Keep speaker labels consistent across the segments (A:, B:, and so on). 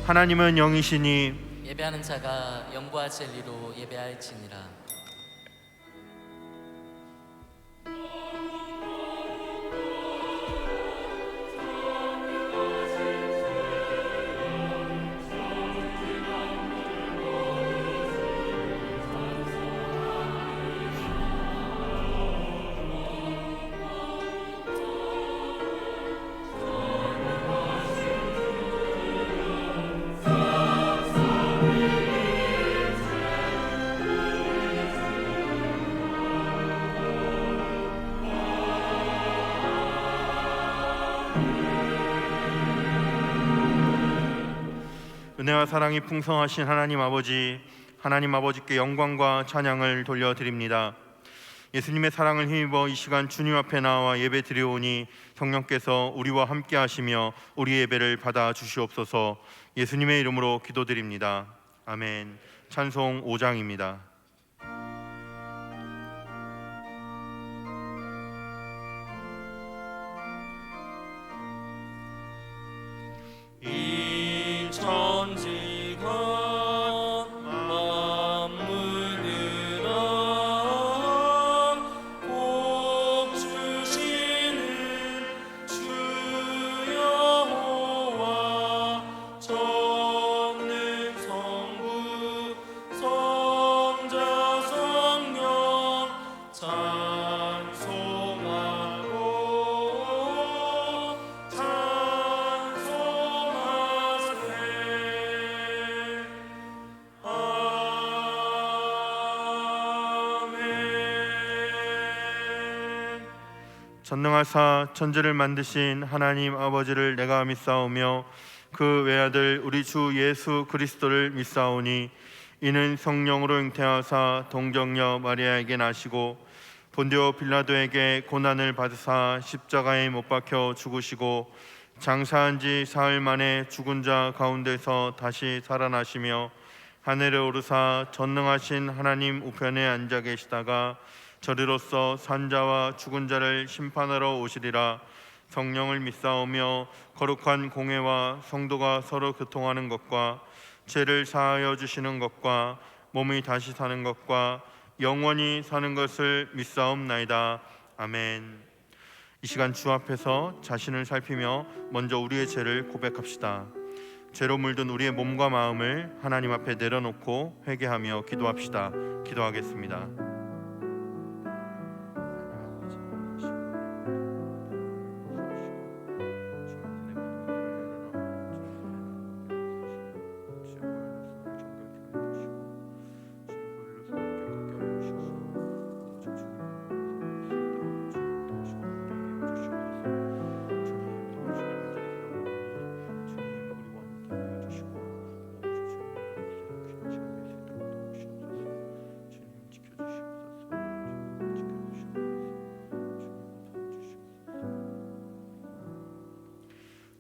A: 하나님은 영이시니
B: 예배하는 자가 영과 진리로 예배할지니라.
A: 은혜와 사랑이 풍성하신 하나님 아버지께 영광과 찬양을 돌려드립니다. 예수님의 사랑을 힘입어 이 시간 주님 앞에 나와 예배 드리오니 성령께서 우리와 함께 하시며 우리 예배를 받아 주시옵소서. 예수님의 이름으로 기도드립니다. 아멘. 찬송 5장입니다. 전능하사 천지를 만드신 하나님 아버지를 내가 믿사오며 그 외아들 우리 주 예수 그리스도를 믿사오니 이는 성령으로 잉태하사 동정녀 마리아에게 나시고 본디오 빌라도에게 고난을 받으사 십자가에 못 박혀 죽으시고 장사한 지 사흘 만에 죽은 자 가운데서 다시 살아나시며 하늘에 오르사 전능하신 하나님 우편에 앉아 계시다가 저리로서 산자와 죽은 자를 심판하러 오시리라. 성령을 믿사오며 거룩한 공회와 성도가 서로 교통하는 것과 죄를 사하여 주시는 것과 몸이 다시 사는 것과 영원히 사는 것을 믿사옵나이다. 아멘. 이 시간 주 앞에서 자신을 살피며 먼저 우리의 죄를 고백합시다. 죄로 물든 우리의 몸과 마음을 하나님 앞에 내려놓고 회개하며 기도합시다. 기도하겠습니다.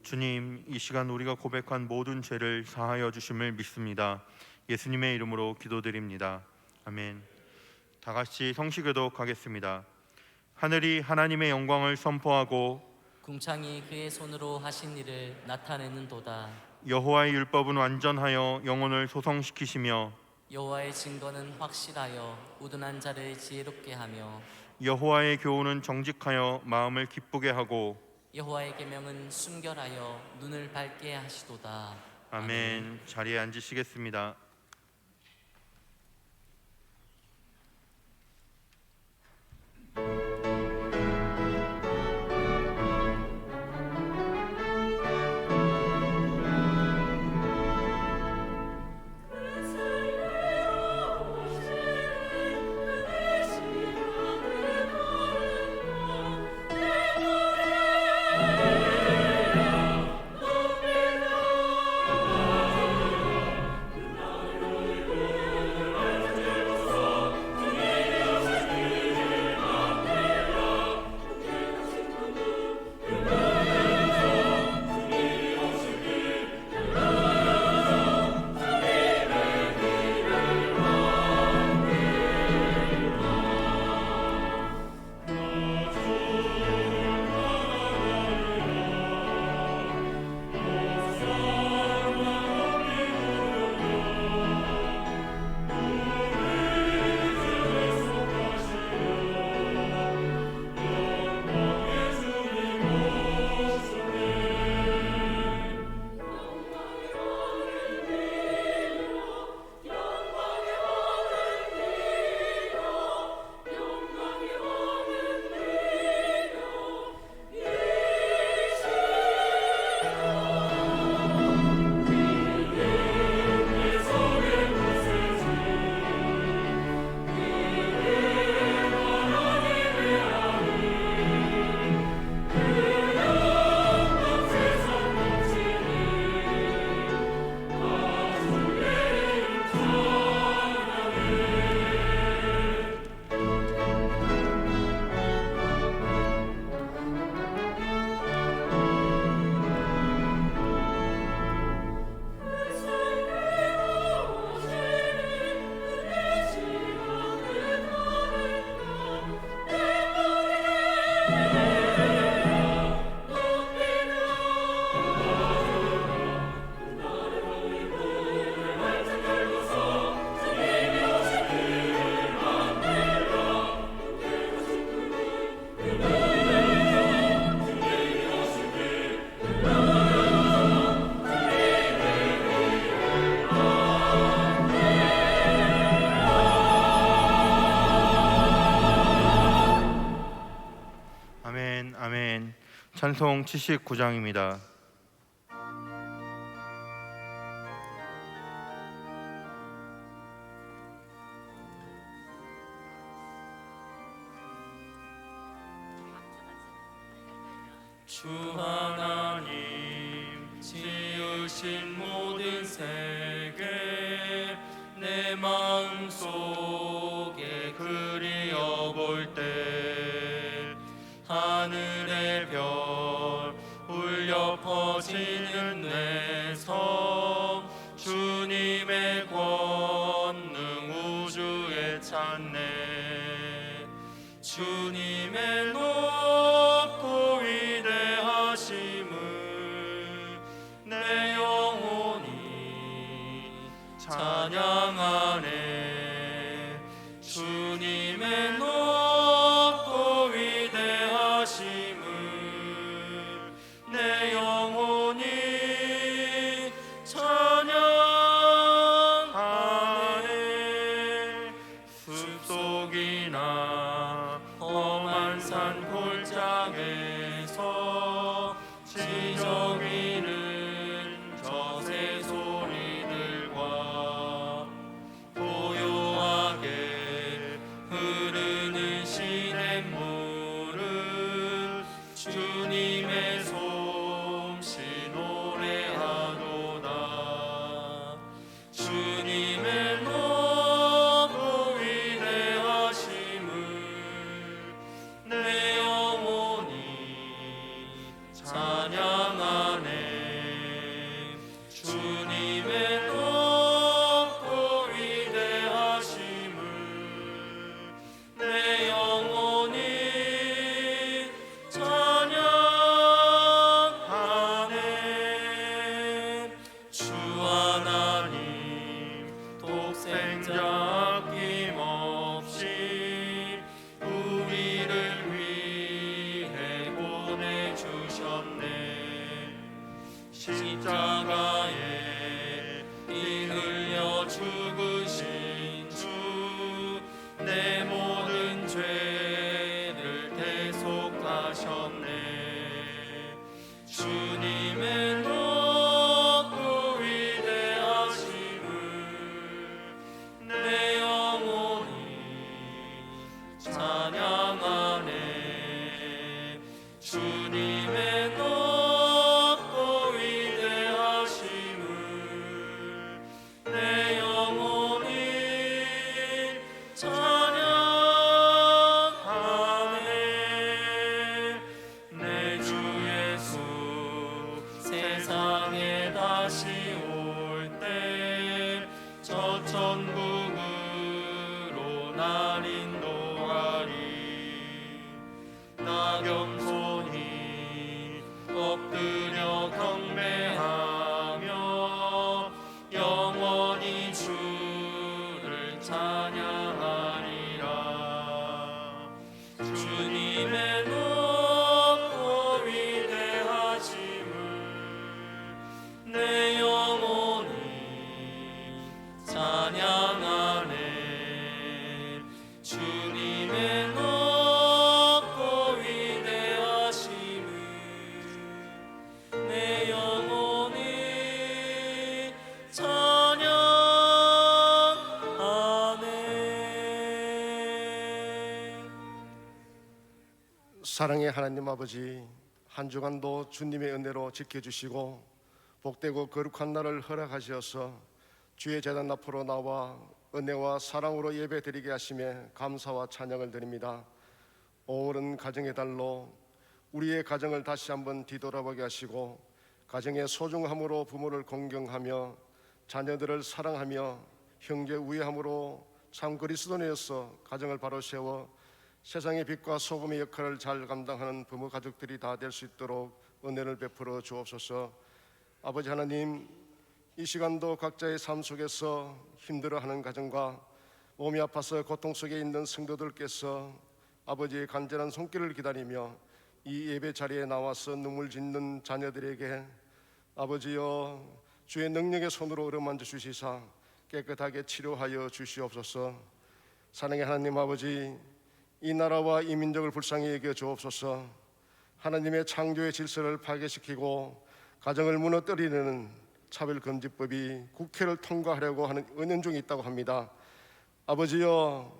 A: 주님, 이 시간 우리가 고백한 모든 죄를 사하여 주심을 믿습니다. 예수님의 이름으로 기도드립니다. 아멘. 다 같이 성시교독 하겠습니다. 하늘이 하나님의 영광을 선포하고
B: 궁창이 그의 손으로 하신 일을 나타내는도다.
A: 여호와의 율법은 완전하여 영혼을 소성시키시며
B: 여호와의 증거는 확실하여 우둔한 자를 지혜롭게 하며
A: 여호와의 교훈은 정직하여 마음을 기쁘게 하고
B: 여호와의 계명은 순결하여 눈을 밝게 하시도다.
A: 아멘. 자리에 앉으시겠습니다. 찬송 79장입니다.
C: 주 하나님 지으신 모든 세계 내 마음속에 그리어볼 때 하늘의 별 울려 퍼지는 내 섬 주님의 권능 우주에 찾네. 주님의 높고 위대하심을 내 영혼이 찬양하네. 주님의 높고 위대하심을 내 영혼이 찬양하네. 숲속이나 험한 산 골짜기에서 지저귀는 저 새소리들과 고요하게 흐르는 시냇물을 주님의 솜씨 노래하도다. 주님의 높고 위대하심을 내 영혼이 찬양하네. 주님의 높고 위대하심을 내 영혼이 찬양하네. 주 하나님 독생자 아낌없이 우리를 위해 보내주셨네. 십자가에 피 흘려 죽으신 주 내 모든 죄를 대속하셨네. 주님의 높고 위대하심을 내 영혼이 찬양하네. 주님의 높고 위대하심을 내 영혼이 찬양하네. 내 주 예수 세상에 다시 올 때 저 천국으로 날 인도하리. 나 겸손히 엎드려 경배하며 영원히 주를 찬양하리라. 주님의 높고 위대하심을 내 영혼이 찬양하네. 주님의 높고 위대하심을 내 영혼이 찬양하네.
D: 사랑의 하나님 아버지, 한 주간도 주님의 은혜로 지켜주시고 복되고 거룩한 날을 허락하시어서 주의 제단 앞으로 나와 은혜와 사랑으로 예배드리게 하심에 감사와 찬양을 드립니다. 5월은 가정의 달로 우리의 가정을 다시 한번 뒤돌아보게 하시고 가정의 소중함으로 부모를 공경하며 자녀들을 사랑하며 형제 우애함으로 참 그리스도인으로서 가정을 바로 세워 세상의 빛과 소금의 역할을 잘 감당하는 부모 가족들이 다 될 수 있도록 은혜를 베풀어 주옵소서. 아버지 하나님, 이 시간도 각자의 삶 속에서 힘들어하는 가정과 몸이 아파서 고통 속에 있는 성도들께서 아버지의 간절한 손길을 기다리며 이 예배 자리에 나와서 눈물 짓는 자녀들에게 아버지여 주의 능력의 손으로 어루만져 주시사 깨끗하게 치료하여 주시옵소서. 사랑의 하나님 아버지, 이 나라와 이 민족을 불쌍히 여겨 주옵소서. 하나님의 창조의 질서를 파괴시키고 가정을 무너뜨리는 차별금지법이 국회를 통과하려고 하는 은연중에 있다고 합니다. 아버지여,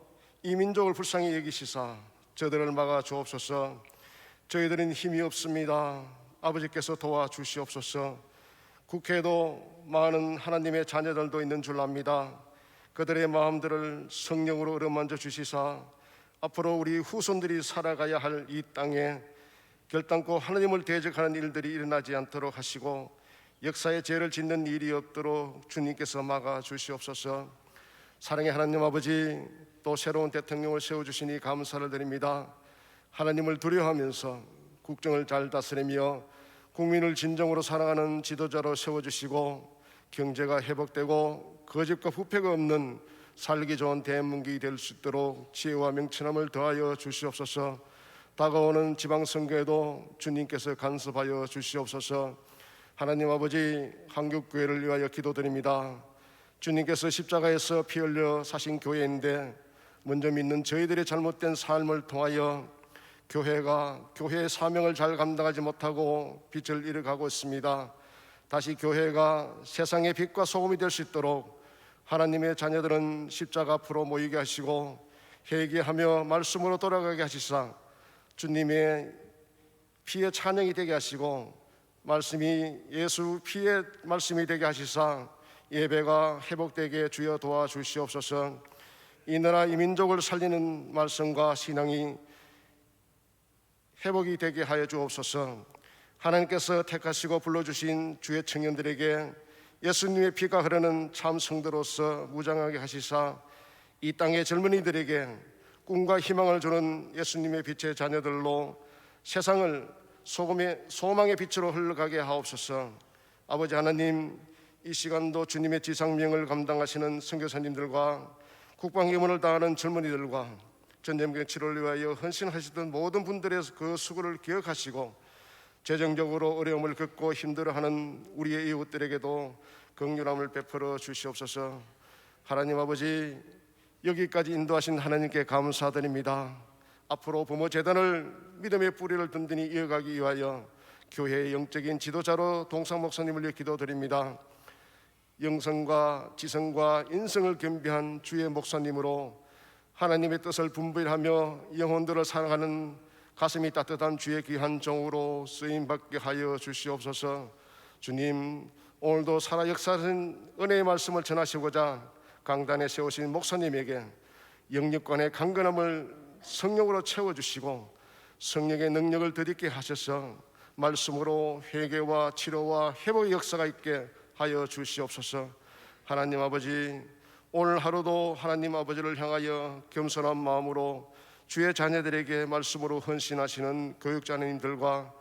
D: 이 민족을 불쌍히 여기시사 저들을 막아 주옵소서. 저희들은 힘이 없습니다. 아버지께서 도와주시옵소서. 국회에도 많은 하나님의 자녀들도 있는 줄 압니다. 그들의 마음들을 성령으로 어루만져 주시사 앞으로 우리 후손들이 살아가야 할 이 땅에 결단코 하나님을 대적하는 일들이 일어나지 않도록 하시고 역사의 죄를 짓는 일이 없도록 주님께서 막아 주시옵소서. 사랑의 하나님 아버지, 또 새로운 대통령을 세워주시니 감사를 드립니다. 하나님을 두려워하면서 국정을 잘 다스리며 국민을 진정으로 사랑하는 지도자로 세워주시고 경제가 회복되고 거짓과 부패가 없는 살기 좋은 대한민국이 될 수 있도록 지혜와 명철함을 더하여 주시옵소서. 다가오는 지방선거에도 주님께서 간섭하여 주시옵소서. 하나님 아버지, 한국교회를 위하여 기도드립니다. 주님께서 십자가에서 피 흘려 사신 교회인데 먼저 믿는 저희들의 잘못된 삶을 통하여 교회가 교회의 사명을 잘 감당하지 못하고 빛을 잃어가고 있습니다. 다시 교회가 세상의 빛과 소금이 될 수 있도록 하나님의 자녀들은 십자가 앞으로 모이게 하시고 회개하며 말씀으로 돌아가게 하시사 주님의 피의 찬양이 되게 하시고 말씀이 예수 피의 말씀이 되게 하시사 예배가 회복되게 주여 도와주시옵소서. 이 나라 이 민족을 살리는 말씀과 신앙이 회복이 되게 하여 주옵소서. 하나님께서 택하시고 불러주신 주의 청년들에게 예수님의 피가 흐르는 참 성도로서 무장하게 하시사 이 땅의 젊은이들에게 꿈과 희망을 주는 예수님의 빛의 자녀들로 세상을 소망의 빛으로 흘러가게 하옵소서. 아버지 하나님, 이 시간도 주님의 지상명을 감당하시는 선교사님들과 국방기문을 다하는 젊은이들과 전쟁병 치료를 위하여 헌신하시던 모든 분들의 그 수고를 기억하시고 재정적으로 어려움을 겪고 힘들어하는 우리의 이웃들에게도 긍휼함을 베풀어 주시옵소서. 하나님 아버지, 여기까지 인도하신 하나님께 감사드립니다. 앞으로 부모 재단을 믿음의 뿌리를 든든히 이어가기 위하여 교회의 영적인 지도자로 동상 목사님을 위해 기도드립니다. 영성과 지성과 인성을 겸비한 주의 목사님으로 하나님의 뜻을 분별하며 영혼들을 사랑하는 가슴이 따뜻한 주의 귀한 종으로 쓰임받게 하여 주시옵소서. 주님, 오늘도 살아 역사하신 은혜의 말씀을 전하시고자 강단에 세우신 목사님에게 영육간의 강건함을 성령으로 채워주시고 성령의 능력을 더디게 하셔서 말씀으로 회개와 치료와 회복의 역사가 있게 하여 주시옵소서. 하나님 아버지, 오늘 하루도 하나님 아버지를 향하여 겸손한 마음으로 주의 자녀들에게 말씀으로 헌신하시는 교육자님들과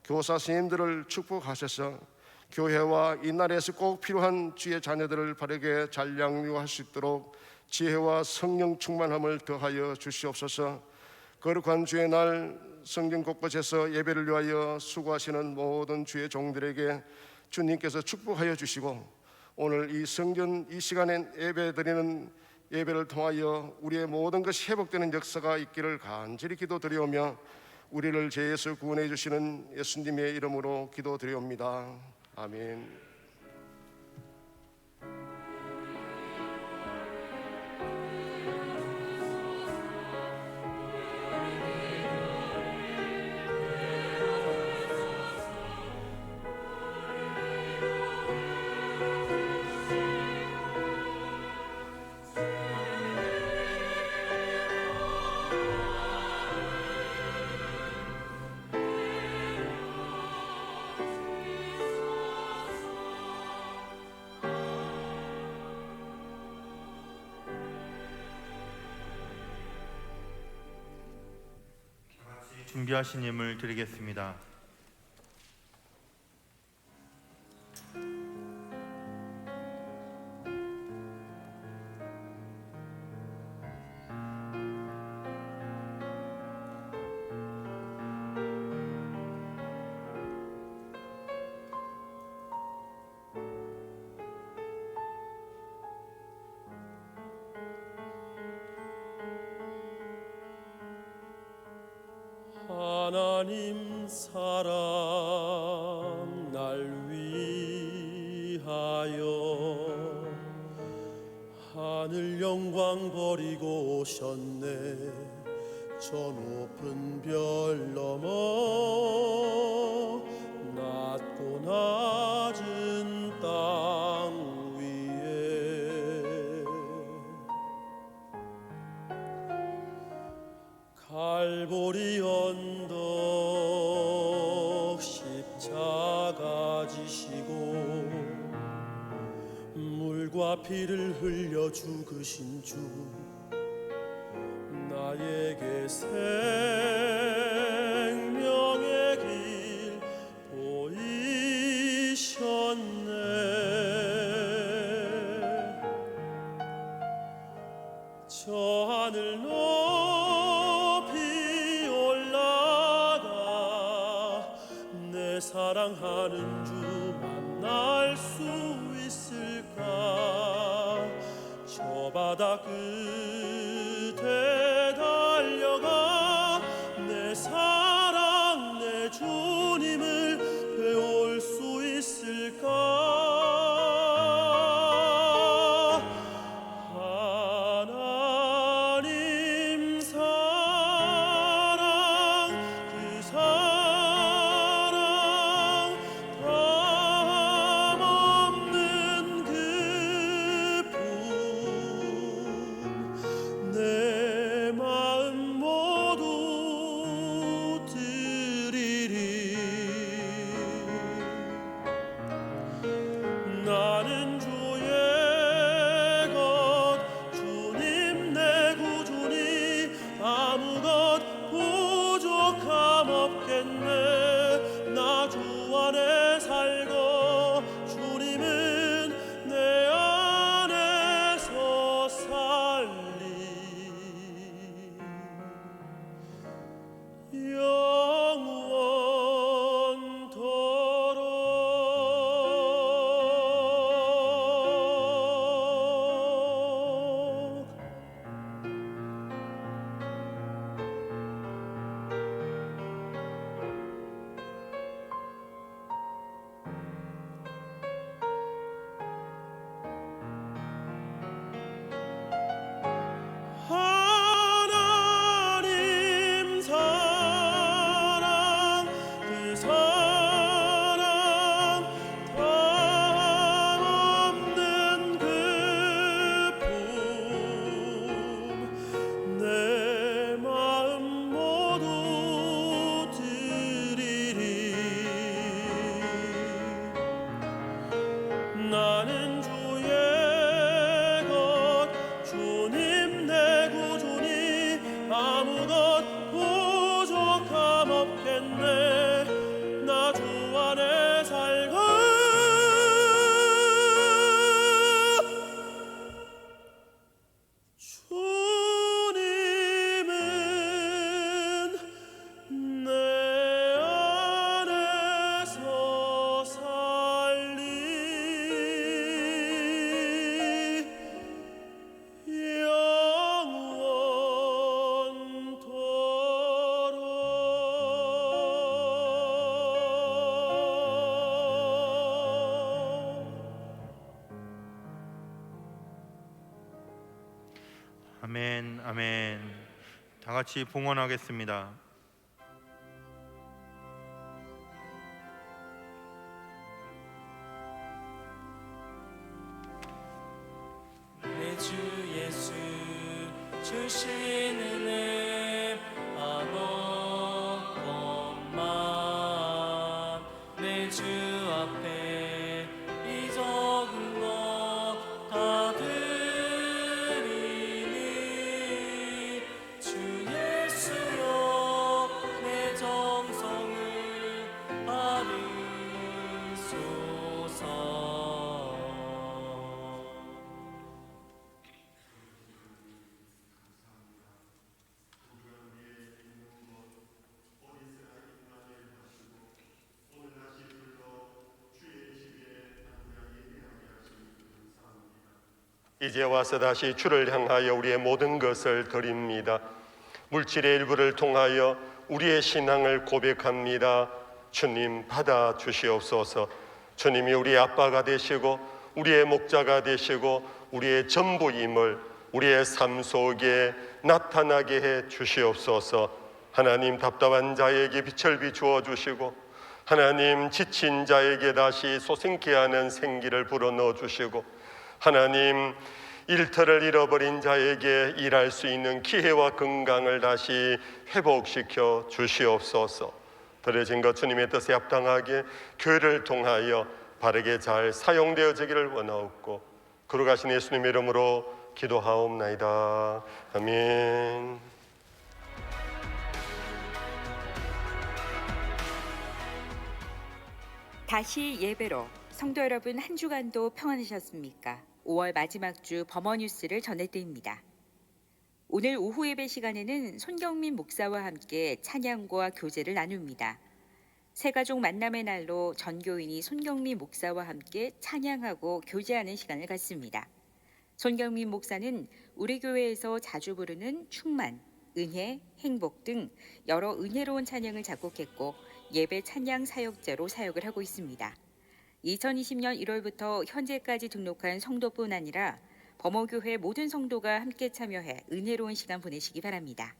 D: 교사 선생님들을 축복하셔서 교회와 이 나라에서 꼭 필요한 주의 자녀들을 바르게 잘 양육할 수 있도록 지혜와 성령 충만함을 더하여 주시옵소서. 거룩한 주의 날 성경 곳곳에서 예배를 위하여 수고하시는 모든 주의 종들에게 주님께서 축복하여 주시고 오늘 이 성전 이 시간에 예배드리는 예배를 통하여 우리의 모든 것이 회복되는 역사가 있기를 간절히 기도드리오며 우리를 죄에서 구원해 주시는 예수님의 이름으로 기도드리옵니다. 아멘.
A: 준비하신 예물 드리겠습니다.
C: 하나님 하나님 사랑 날 위하여 하늘 영광 버리고 오셨네. 저 높은 별 넘어 낮고 낮은 땅 위에 갈보리 언덕 십자가 지시고 물과 피를 흘려 죽으신 주 나에게 생명의 길 보이셨네. 저 하늘 높이 올라가 내 사랑하는 주 만날 수 있을까. 저 바다 끝에 달려가 내 사랑 내 주님을 배울 수 있을까. 하나님 사랑 그 사랑 담없는 그 품 내 마음 모두 드리리. 나는 주의 것 주님 내 구주니 아무것 부족함 없겠네. 나 주 안에 살고 주님은 내 안에서 살리. 영원토록. 하나님 사랑 그 사랑 담없는 그 품 내 마음 모두 드리리. 나는 주의 것 주님 내 구주니 아무것 부족함 없겠네. 나 주 안에 살고 주님은 내 안에서 살리. 영원토록.
A: 아멘, 아멘. 다 같이 봉헌하겠습니다.
C: 내 주 예수 주신 은혜 아무것만 내 주 앞에 이 적은 것 다 드리니. 주 예수여 내 정성을 받으소서.
E: 이제 와서 다시 주를 향하여 우리의 모든 것을 드립니다. 물질의 일부를 통하여 우리의 신앙을 고백합니다. 주님 받아 주시옵소서. 주님이 우리의 아빠가 되시고 우리의 목자가 되시고 우리의 전부임을 우리의 삶 속에 나타나게 해 주시옵소서. 하나님, 답답한 자에게 빛을 비추어 주시고 하나님, 지친 자에게 다시 솟게 하는 생기를 불어넣어 주시고 하나님, 일터를 잃어버린 자에게 일할 수 있는 기회와 건강을 다시 회복시켜 주시옵소서. 드려진 것 주님의 뜻에 합당하게 교회를 통하여 바르게 잘 사용되어지기를 원하옵고 거룩하신 예수님의 이름으로 기도하옵나이다. 아멘.
F: 다시 예배로 성도 여러분, 한 주간도 평안하셨습니까? 5월 마지막 주 범어뉴스를 전해드립니다. 오늘 오후 예배 시간에는 손경민 목사와 함께 찬양과 교제를 나눕니다. 새가족 만남의 날로 전교인이 손경민 목사와 함께 찬양하고 교제하는 시간을 갖습니다. 손경민 목사는 우리 교회에서 자주 부르는 충만, 은혜, 행복 등 여러 은혜로운 찬양을 작곡했고 예배 찬양 사역자로 사역을 하고 있습니다. 2020년 1월부터 현재까지 등록한 성도뿐 아니라 범어교회 모든 성도가 함께 참여해 은혜로운 시간 보내시기 바랍니다.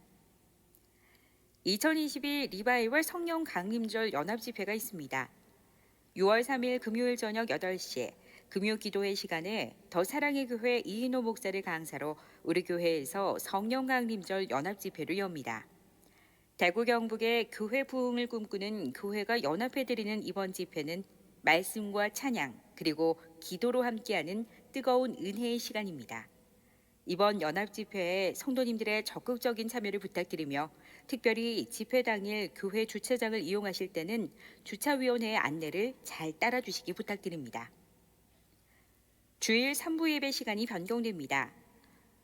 F: 2022 리바이벌 성령 강림절 연합집회가 있습니다. 6월 3일 금요일 저녁 8시에 금요 기도회 시간에 더 사랑의 교회 이인호 목사를 강사로 우리 교회에서 성령 강림절 연합집회를 엽니다. 대구 경북의 교회 부흥을 꿈꾸는 교회가 연합해드리는 이번 집회는 말씀과 찬양 그리고 기도로 함께하는 뜨거운 은혜의 시간입니다. 이번 연합집회에 성도님들의 적극적인 참여를 부탁드리며 특별히 집회 당일 교회 주차장을 이용하실 때는 주차위원회의 안내를 잘 따라주시기 부탁드립니다. 주일 3부 예배 시간이 변경됩니다.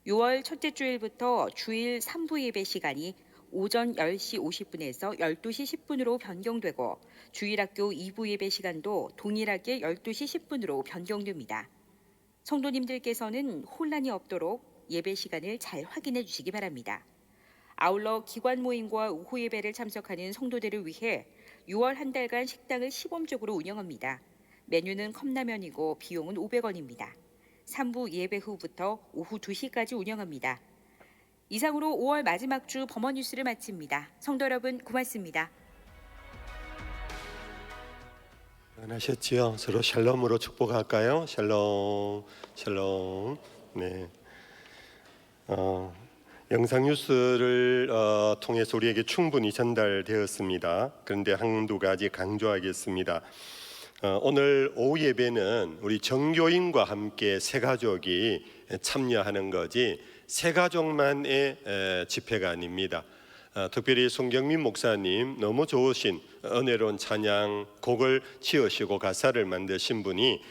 F: 6월 첫째 주일부터 주일 3부 예배 시간이 오전 10시 50분에서 12시 10분으로 변경되고 주일학교 2부 예배 시간도 동일하게 12시 10분으로 변경됩니다. 성도님들께서는 혼란이 없도록 예배 시간을 잘 확인해 주시기 바랍니다. 아울러 기관 모임과 오후 예배를 참석하는 성도들을 위해 6월 한 달간 식당을 시범적으로 운영합니다. 메뉴는 컵라면이고 비용은 500원입니다. 3부 예배 후부터 오후 2시까지 운영합니다. 이상으로 5월 마지막 주 범어뉴스를 마칩니다. 성도 여러분 고맙습니다.
E: 안녕하셨지요? 서로 샬롬으로 축복할까요? 샬롬, 샬롬. 네. 영상 뉴스를 통해서 우리에게 충분히 전달되었습니다. 그런데 한두 가지 강조하겠습니다. 오늘 오후 예배는 우리 정교인과 함께 세 가족이 참여하는 거지 세 가족만의 집회가 아닙니다. 특별히 손경민 목사님 너무 좋으신 은혜로운 찬양 곡을 지으시고 가사를 만드신 분이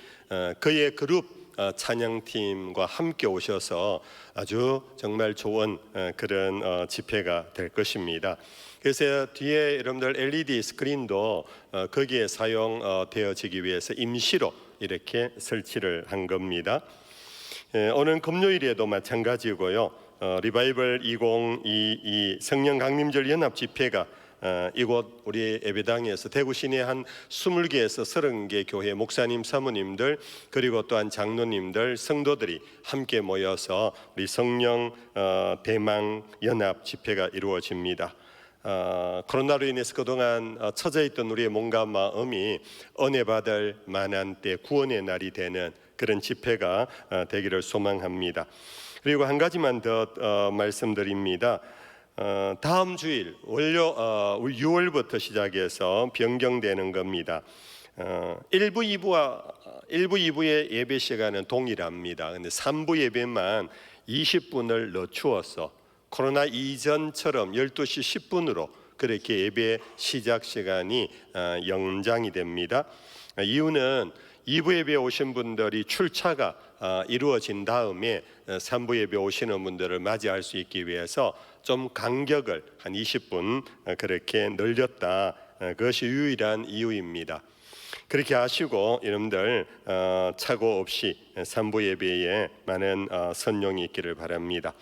E: 그의 그룹 찬양팀과 함께 오셔서 아주 정말 좋은 그런 집회가 될 것입니다. 그래서 뒤에 여러분들 LED 스크린도 거기에 사용되어지기 위해서 임시로 이렇게 설치를 한 겁니다. 오늘 금요일에도 마찬가지고요. 리바이벌 2022 성령 강림절 연합 집회가 이곳 우리 예배당에서 대구 시내 한 20개에서 30개 교회 목사님, 사모님들 그리고 또한 장로님들, 성도들이 함께 모여서 우리 성령 대망 연합 집회가 이루어집니다. 코로나로 인해서 그동안 처져 있던 우리의 몸과 마음이 은혜 받을 만한 때 구원의 날이 되는 그런 집회가 되기를 소망합니다. 그리고 한 가지만 더 말씀드립니다. 다음 주일 월요 6월부터 시작해서 변경되는 겁니다. 1부 2부의 예배 시간은 동일합니다. 근데 3부 예배만 20분을 늦추어서 코로나 이전처럼 12시 10분으로 그렇게 예배 시작 시간이 연장이 됩니다. 이유는 2부 예배에 오신 분들이 출차가 이루어진 다음에 3부 예배 오시는 분들을 맞이할 수 있기 위해서 좀 간격을 한 20분 그렇게 늘렸다. 그것이 유일한 이유입니다. 그렇게 하시고 여러분들 착오 없이 3부 예배에 많은 선용이 있기를 바랍니다.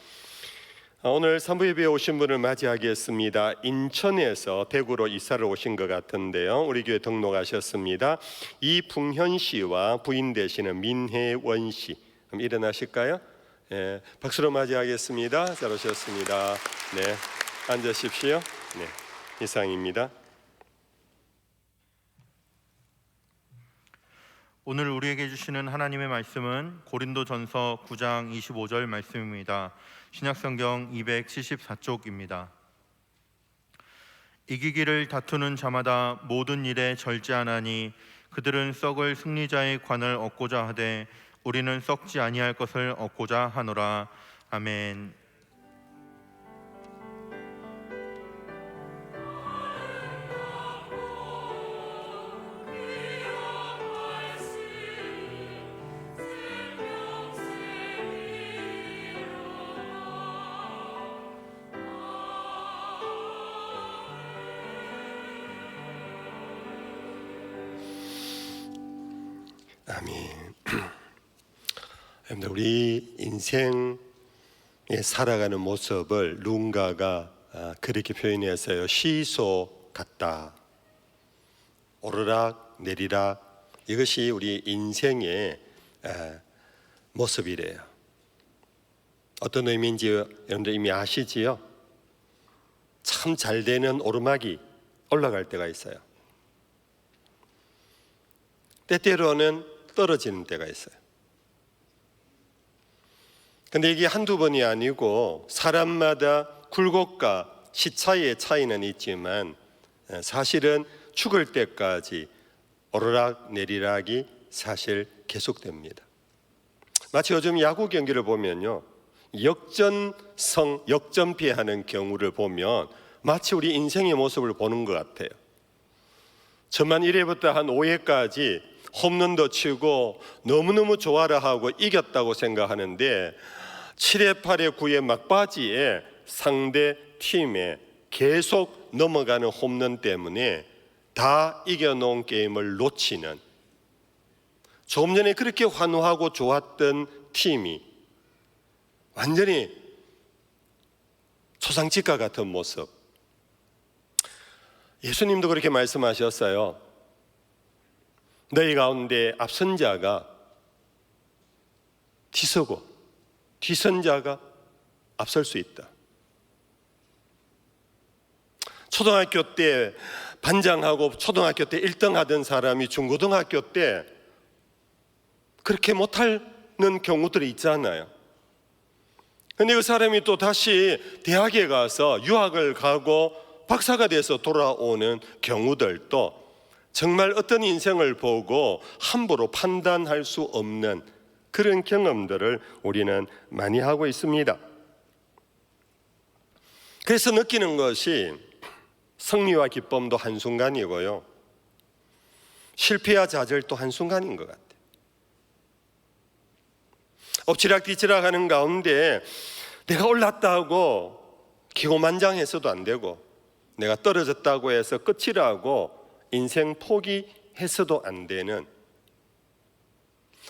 E: 오늘 산부 예배에 오신 분을 맞이하겠습니다. 인천에서 대구로 이사를 오신 것 같은데요. 우리 교회 등록하셨습니다. 이풍현 씨와 부인 되시는 민혜원 씨. 그럼 일어나실까요? 예, 박수로 맞이하겠습니다. 잘 오셨습니다. 네, 앉으십시오. 네, 이상입니다.
A: 오늘 우리에게 주시는 하나님의 말씀은 고린도전서 9장 25절 말씀입니다. 신약성경 274쪽입니다. 이기기를 다투는 자마다 모든 일에 절제하나니 그들은 썩을 승리자의 관을 얻고자 하되 우리는 썩지 아니할 것을 얻고자 하노라. 아멘.
E: 아멘. 여러분들, 우리 인생에 살아가는 모습을 누군가가 그렇게 표현했어요. 시소 같다. 오르락 내리락. 이것이 우리 인생의 모습이래요. 어떤 의미인지 여러분들 이미 아시지요? 참 잘 되는 오르막이 올라갈 때가 있어요. 때때로는 떨어지는 때가 있어요. 근데 이게 한두 번이 아니고 사람마다 굴곡과 시차의 차이는 있지만 사실은 죽을 때까지 오르락 내리락이 사실 계속됩니다. 마치 요즘 야구 경기를 보면요, 역전패하는 경우를 보면 마치 우리 인생의 모습을 보는 것 같아요. 전반 1회부터 한 5회까지 홈런도 치고 너무너무 좋아라 하고 이겼다고 생각하는데 7회, 8회, 9회 막바지에 상대 팀에 계속 넘어가는 홈런 때문에 다 이겨놓은 게임을 놓치는, 조금 전에 그렇게 환호하고 좋았던 팀이 완전히 초상집과 같은 모습. 예수님도 그렇게 말씀하셨어요. 너희 가운데 앞선 자가 뒤서고 뒤선 자가 앞설 수 있다. 초등학교 때 반장하고 초등학교 때 1등 하던 사람이 중고등학교 때 그렇게 못하는 경우들이 있잖아요. 근데 그 사람이 또 다시 대학에 가서 유학을 가고 박사가 돼서 돌아오는 경우들도 정말 어떤 인생을 보고 함부로 판단할 수 없는 그런 경험들을 우리는 많이 하고 있습니다. 그래서 느끼는 것이 승리와 기쁨도 한순간이고요, 실패와 좌절도 한순간인 것 같아요. 엎치락뒤치락 하는 가운데 내가 올랐다고 기고만장해서도 안 되고, 내가 떨어졌다고 해서 끝이라고 인생 포기해서도 안 되는,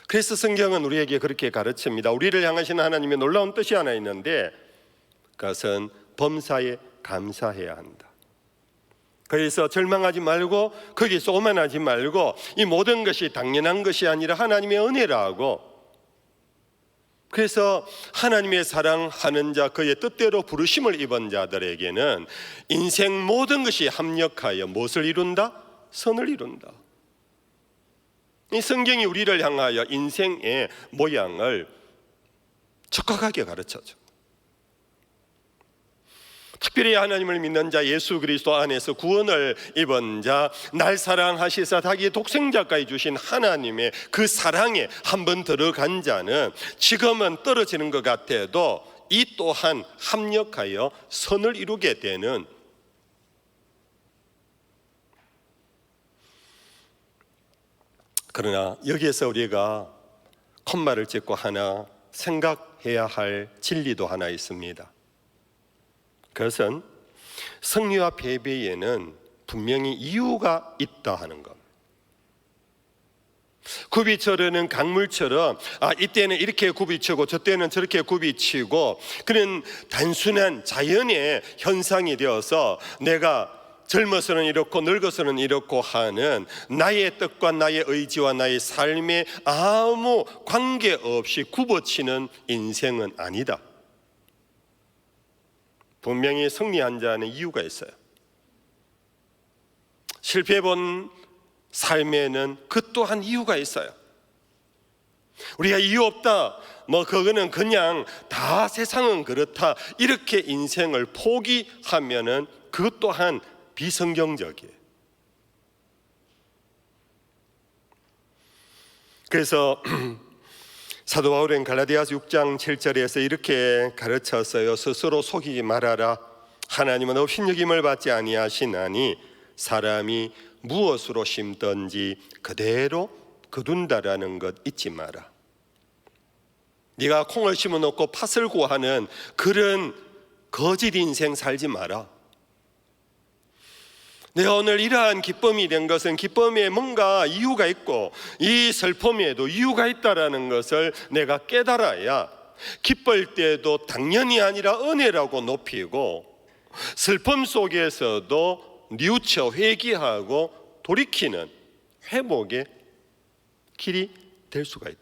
E: 그래서 성경은 우리에게 그렇게 가르칩니다. 우리를 향하시는 하나님의 놀라운 뜻이 하나 있는데 그것은 범사에 감사해야 한다. 그래서 절망하지 말고 거기서 오만하지 말고 이 모든 것이 당연한 것이 아니라 하나님의 은혜라고, 그래서 하나님의 사랑하는 자, 그의 뜻대로 부르심을 입은 자들에게는 인생 모든 것이 합력하여 무엇을 이룬다? 선을 이룬다. 이 성경이 우리를 향하여 인생의 모양을 적확하게 가르쳐줘. 특별히 하나님을 믿는 자, 예수 그리스도 안에서 구원을 입은 자, 날 사랑하시사 자기의 독생자까지 주신 하나님의 그 사랑에 한번 들어간 자는 지금은 떨어지는 것 같아도 이 또한 합력하여 선을 이루게 되는, 그러나 여기에서 우리가 콤마를 찍고 하나 생각해야 할 진리도 하나 있습니다. 그것은 승리와 패배에는 분명히 이유가 있다 하는 것. 굽이 쳐르는 강물처럼 이때는 이렇게 굽이 치고 저때는 저렇게 굽이 치고 그런 단순한 자연의 현상이 되어서 내가 젊어서는 이렇고 늙어서는 이렇고 하는 나의 뜻과 나의 의지와 나의 삶에 아무 관계없이 굽어치는 인생은 아니다. 분명히 승리한 자는 이유가 있어요. 실패해본 삶에는 그 또한 이유가 있어요. 우리가 이유 없다, 그거는 그냥 다 세상은 그렇다, 이렇게 인생을 포기하면은 그것 또한 비성경적이에요. 그래서 사도 바울은 갈라디아서 6장 7절에서 이렇게 가르쳤어요. 스스로 속이지 말아라. 하나님은 없인 여김을 받지 아니하시나니 사람이 무엇으로 심든지 그대로 거둔다라는 것 잊지 마라. 네가 콩을 심어놓고 팥을 구하는 그런 거짓 인생 살지 마라. 내가 오늘 이러한 기쁨이 된 것은 기쁨에 뭔가 이유가 있고 이 슬픔에도 이유가 있다라는 것을 내가 깨달아야 기쁠 때도 당연히 아니라 은혜라고 높이고 슬픔 속에서도 뉘우쳐 회개하고 돌이키는 회복의 길이 될 수가 있다.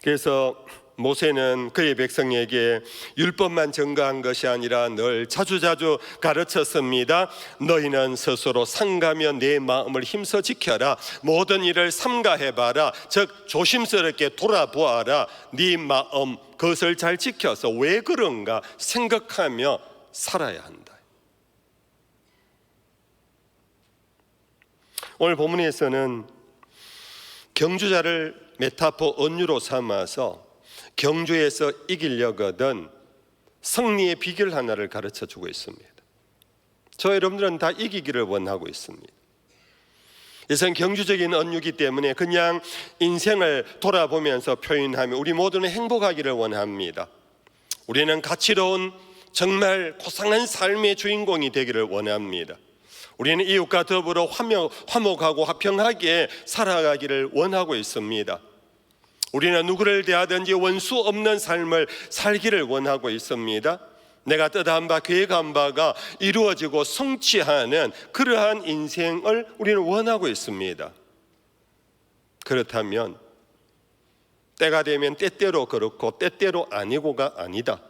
E: 그래서 모세는 그의 백성에게 율법만 전가한 것이 아니라 늘 자주자주 가르쳤습니다. 너희는 스스로 삼가며 내 마음을 힘써 지켜라. 모든 일을 삼가해봐라. 즉 조심스럽게 돌아보아라. 네 마음 그것을 잘 지켜서 왜 그런가 생각하며 살아야 한다. 오늘 본문에서는 경주자를 메타포 언유로 삼아서 경주에서 이기려거든 승리의 비결 하나를 가르쳐주고 있습니다. 저 여러분들은 다 이기기를 원하고 있습니다. 이것은 경주적인 언유이기 때문에 그냥 인생을 돌아보면서 표현하며 우리 모두는 행복하기를 원합니다. 우리는 가치로운 정말 고상한 삶의 주인공이 되기를 원합니다. 우리는 이웃과 더불어 화목하고 화평하게 살아가기를 원하고 있습니다. 우리는 누구를 대하든지 원수 없는 삶을 살기를 원하고 있습니다. 내가 뜻한 바 계획한 바가 이루어지고 성취하는 그러한 인생을 우리는 원하고 있습니다. 그렇다면 때가 되면 때때로 그렇고 때때로 아니고가 아니다.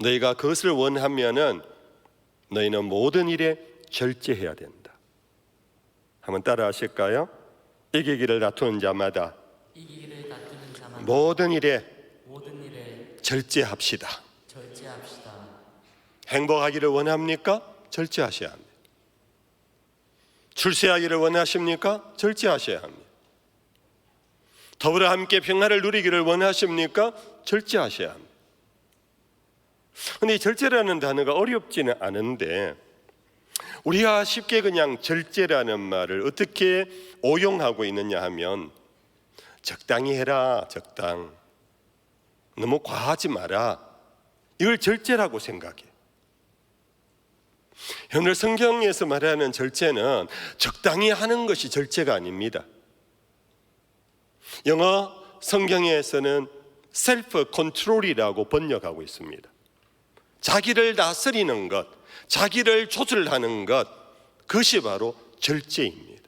E: 너희가 그것을 원하면은 너희는 모든 일에 절제해야 된다. 한번 따라 하실까요? 이기기를 다투는 자마다
B: 이기기를 다투는 자마다
E: 모든 일에
B: 절제합시다.
E: 행복하기를 원합니까? 절제하셔야 합니다. 출세하기를 원하십니까? 절제하셔야 합니다. 더불어 함께 평화를 누리기를 원하십니까? 절제하셔야 합니다. 그런데 이 절제라는 단어가 어렵지는 않은데 우리가 쉽게 그냥 절제라는 말을 어떻게 오용하고 있느냐 하면 적당히 해라, 적당. 너무 과하지 마라. 이걸 절제라고 생각해. 오늘 성경에서 말하는 절제는 적당히 하는 것이 절제가 아닙니다. 영어 성경에서는 셀프 컨트롤이라고 번역하고 있습니다. 자기를 다스리는 것, 자기를 조절하는 것, 그것이 바로 절제입니다.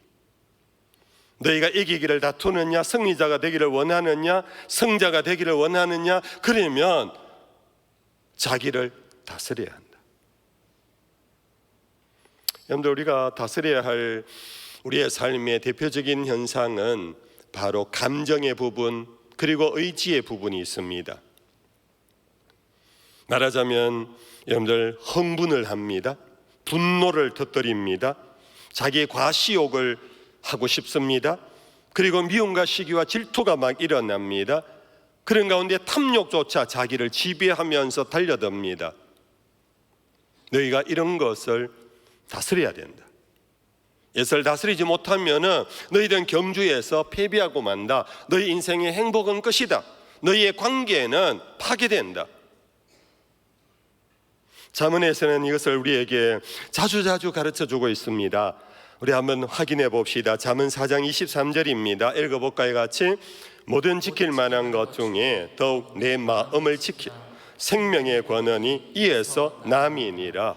E: 너희가 이기기를 다투느냐, 승리자가 되기를 원하느냐, 승자가 되기를 원하느냐, 그러면 자기를 다스려야 한다. 여러분들, 우리가 다스려야 할 우리의 삶의 대표적인 현상은 바로 감정의 부분 그리고 의지의 부분이 있습니다. 말하자면 여러분들 흥분을 합니다. 분노를 터뜨립니다. 자기의 과시욕을 하고 싶습니다. 그리고 미움과 시기와 질투가 막 일어납니다. 그런 가운데 탐욕조차 자기를 지배하면서 달려듭니다. 너희가 이런 것을 다스려야 된다. 이것을 다스리지 못하면 너희들은 경주에서 패배하고 만다. 너희 인생의 행복은 끝이다. 너희의 관계는 파괴된다. 잠언에서는 이것을 우리에게 자주자주 가르쳐주고 있습니다. 우리 한번 확인해 봅시다. 잠언 4장 23절입니다. 읽어볼까요 같이? 모든 지킬 만한 것 중에 더욱 내 마음을 지킬 생명의 권한이 이에서 남이니라.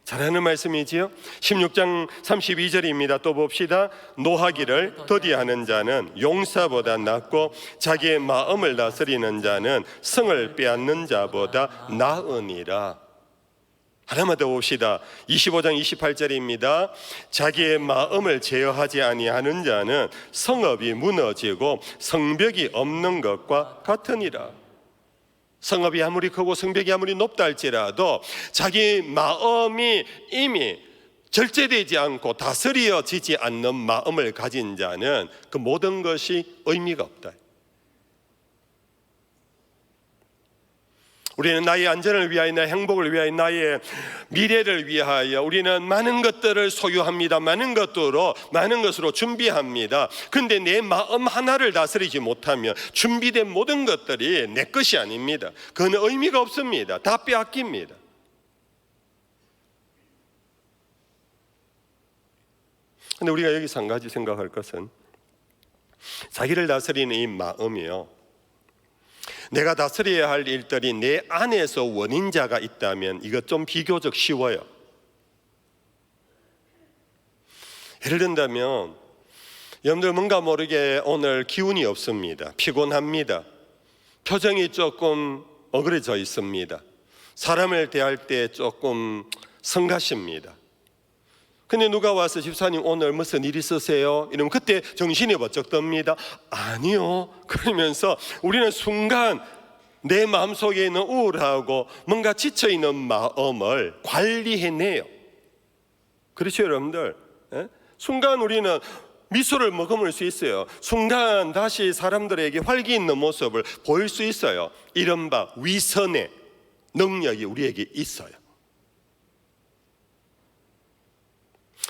E: 잘하는 말씀이지요. 16장 32절입니다. 또 봅시다. 노하기를 더디하는 자는 용사보다 낫고 자기의 마음을 다스리는 자는 성을 빼앗는 자보다 나으니라. 하나만 더 봅시다. 25장 28절입니다. 자기의 마음을 제어하지 아니하는 자는 성읍이 무너지고 성벽이 없는 것과 같으니라. 성읍이 아무리 크고 성벽이 아무리 높다 할지라도 자기 마음이 이미 절제되지 않고 다스려지지 않는 마음을 가진 자는 그 모든 것이 의미가 없다. 우리는 나의 안전을 위하여, 나의 행복을 위하여, 나의 미래를 위하여 우리는 많은 것들을 소유합니다. 많은 것으로 준비합니다. 그런데 내 마음 하나를 다스리지 못하면 준비된 모든 것들이 내 것이 아닙니다. 그건 의미가 없습니다. 다 빼앗깁니다. 그런데 우리가 여기서 한 가지 생각할 것은 자기를 다스리는 이 마음이요, 내가 다스려야 할 일들이 내 안에서 원인자가 있다면 이것 좀 비교적 쉬워요. 예를 든다면 여러분들 뭔가 모르게 오늘 기운이 없습니다. 피곤합니다. 표정이 조금 어그러져 있습니다. 사람을 대할 때 조금 성가십니다. 근데 누가 와서 집사님 오늘 무슨 일 있으세요? 이러면 그때 정신이 번쩍 듭니다. 아니요. 그러면서 우리는 순간 내 마음속에 있는 우울하고 뭔가 지쳐있는 마음을 관리해내요. 그렇죠 여러분들? 순간 우리는 미소를 머금을 수 있어요. 순간 다시 사람들에게 활기 있는 모습을 보일 수 있어요. 이른바 위선의 능력이 우리에게 있어요.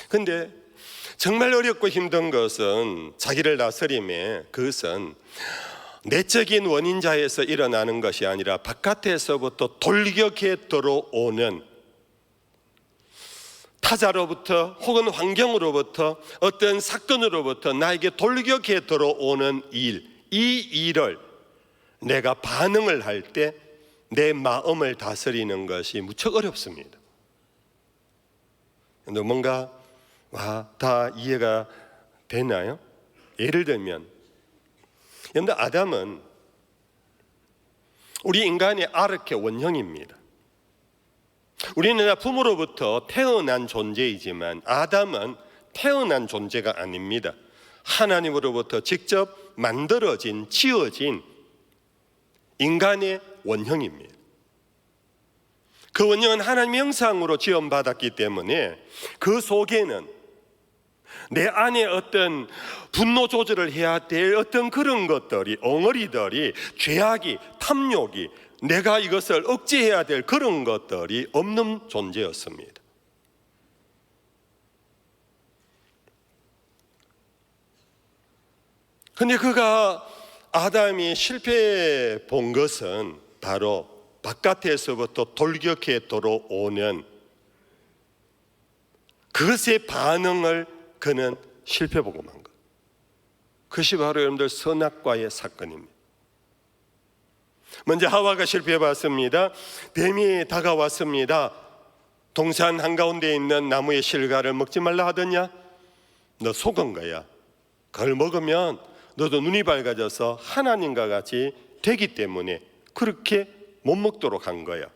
E: 근데 정말 어렵고 힘든 것은 자기를 다스림에 그것은 내적인 원인자에서 일어나는 것이 아니라 바깥에서부터 돌격해 들어오는 타자로부터 혹은 환경으로부터 어떤 사건으로부터 나에게 돌격해 들어오는 일, 이 일을 내가 반응을 할 때 내 마음을 다스리는 것이 무척 어렵습니다. 근데 뭔가 다 이해가 되나요? 예를 들면 여러분들 아담은 우리 인간의 아르케 원형입니다. 우리는 부모로부터 태어난 존재이지만 아담은 태어난 존재가 아닙니다. 하나님으로부터 직접 만들어진, 지어진 인간의 원형입니다. 그 원형은 하나님의 형상으로 지음받았기 때문에 그 속에는 내 안에 어떤 분노 조절을 해야 될 어떤 그런 것들이, 엉어리들이, 죄악이, 탐욕이, 내가 이것을 억제해야 될 그런 것들이 없는 존재였습니다. 근데 아담이 실패해 본 것은 바로 바깥에서부터 돌격해 들어오는 그것의 반응을 그는 실패보고 만 것. 그것이 바로 여러분들 선악과의 사건입니다. 먼저 하와가 실패해봤습니다. 뱀이 다가왔습니다. 동산 한가운데 있는 나무의 실과를 먹지 말라 하더냐? 너 속은 거야. 그걸 먹으면 너도 눈이 밝아져서 하나님과 같이 되기 때문에 그렇게 못 먹도록 한 거야.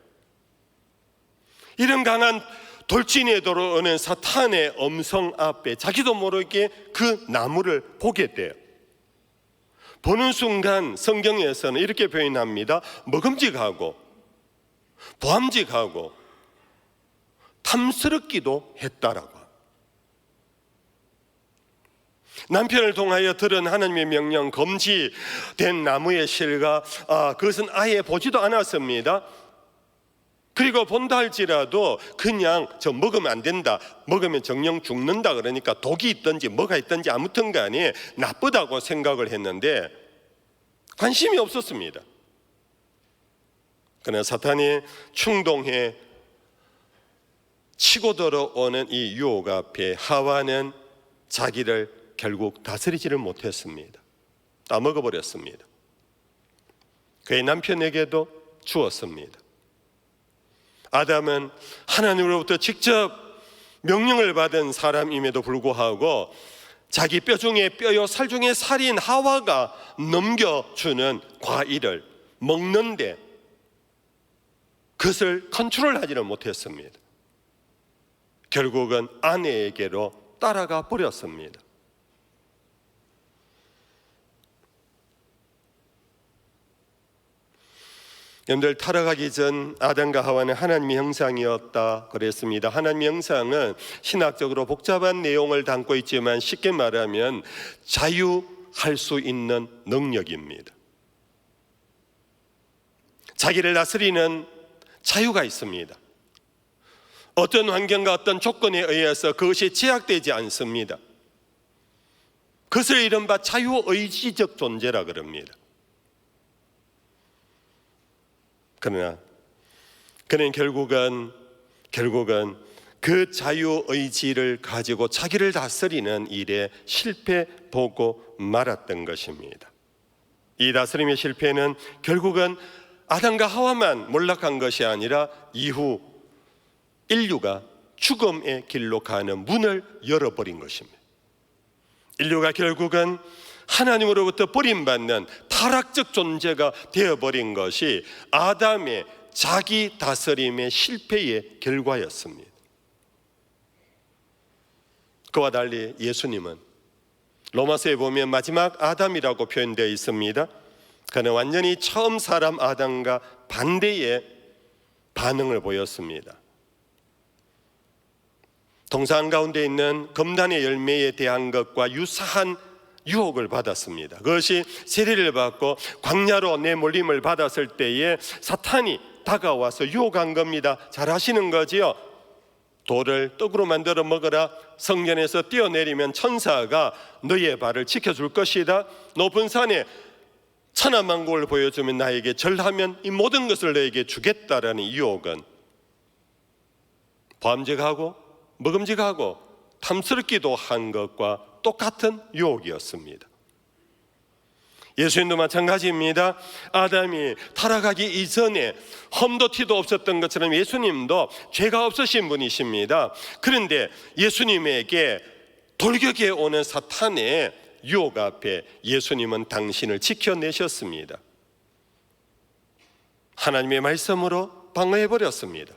E: 이런 강한 돌진에 들어오는 사탄의 음성 앞에 자기도 모르게 그 나무를 보게 돼요. 보는 순간 성경에서는 이렇게 표현합니다. 먹음직하고 보암직하고 탐스럽기도 했다라고. 남편을 통하여 들은 하나님의 명령, 금지된 나무의 실과 그것은 아예 보지도 않았습니다. 그리고 본다 할지라도 그냥 저 먹으면 안 된다, 먹으면 정령 죽는다, 그러니까 독이 있든지 뭐가 있든지 아무튼 간에 나쁘다고 생각을 했는데 관심이 없었습니다. 그러나 사탄이 충동해 치고 들어오는 이 유혹 앞에 하와는 자기를 결국 다스리지를 못했습니다. 따먹어버렸습니다. 그의 남편에게도 주었습니다. 아담은 하나님으로부터 직접 명령을 받은 사람임에도 불구하고 자기 뼈 중에 뼈요 살 중에 살인 하와가 넘겨주는 과일을 먹는데 그것을 컨트롤하지는 못했습니다. 결국은 아내에게로 따라가 버렸습니다. 여러분들, 타락하기 전 아담과 하와는 하나님의 형상이었다 그랬습니다. 하나님의 형상은 신학적으로 복잡한 내용을 담고 있지만 쉽게 말하면 자유할 수 있는 능력입니다. 자기를 다스리는 자유가 있습니다. 어떤 환경과 어떤 조건에 의해서 그것이 제약되지 않습니다. 그것을 이른바 자유의지적 존재라 그럽니다. 그러나 그는 결국은 그 자유의지를 가지고 자기를 다스리는 일에 실패보고 말았던 것입니다. 이 다스림의 실패는 결국은 아담과 하와만 몰락한 것이 아니라 이후 인류가 죽음의 길로 가는 문을 열어버린 것입니다. 인류가 결국은 하나님으로부터 버림받는 타락적 존재가 되어버린 것이 아담의 자기 다스림의 실패의 결과였습니다. 그와 달리 예수님은 로마서에 보면 마지막 아담이라고 표현되어 있습니다. 그는 완전히 처음 사람 아담과 반대의 반응을 보였습니다. 동산 가운데 있는 금단의 열매에 대한 것과 유사한 유혹을 받았습니다. 그것이 세례를 받고 광야로 내몰림을 받았을 때에 사탄이 다가와서 유혹한 겁니다. 잘 아시는 거지요? 돌을 떡으로 만들어 먹어라. 성전에서 뛰어내리면 천사가 너의 발을 지켜줄 것이다. 높은 산에 천하만국을 보여주면 나에게 절하면 이 모든 것을 너에게 주겠다라는 유혹은 범죄하고 먹음직하고 탐스럽기도 한 것과 똑같은 유혹이었습니다. 예수님도 마찬가지입니다. 아담이 타락하기 이전에 험도 티도 없었던 것처럼 예수님도 죄가 없으신 분이십니다. 그런데 예수님에게 돌격해 오는 사탄의 유혹 앞에 예수님은 당신을 지켜내셨습니다. 하나님의 말씀으로 방어해버렸습니다.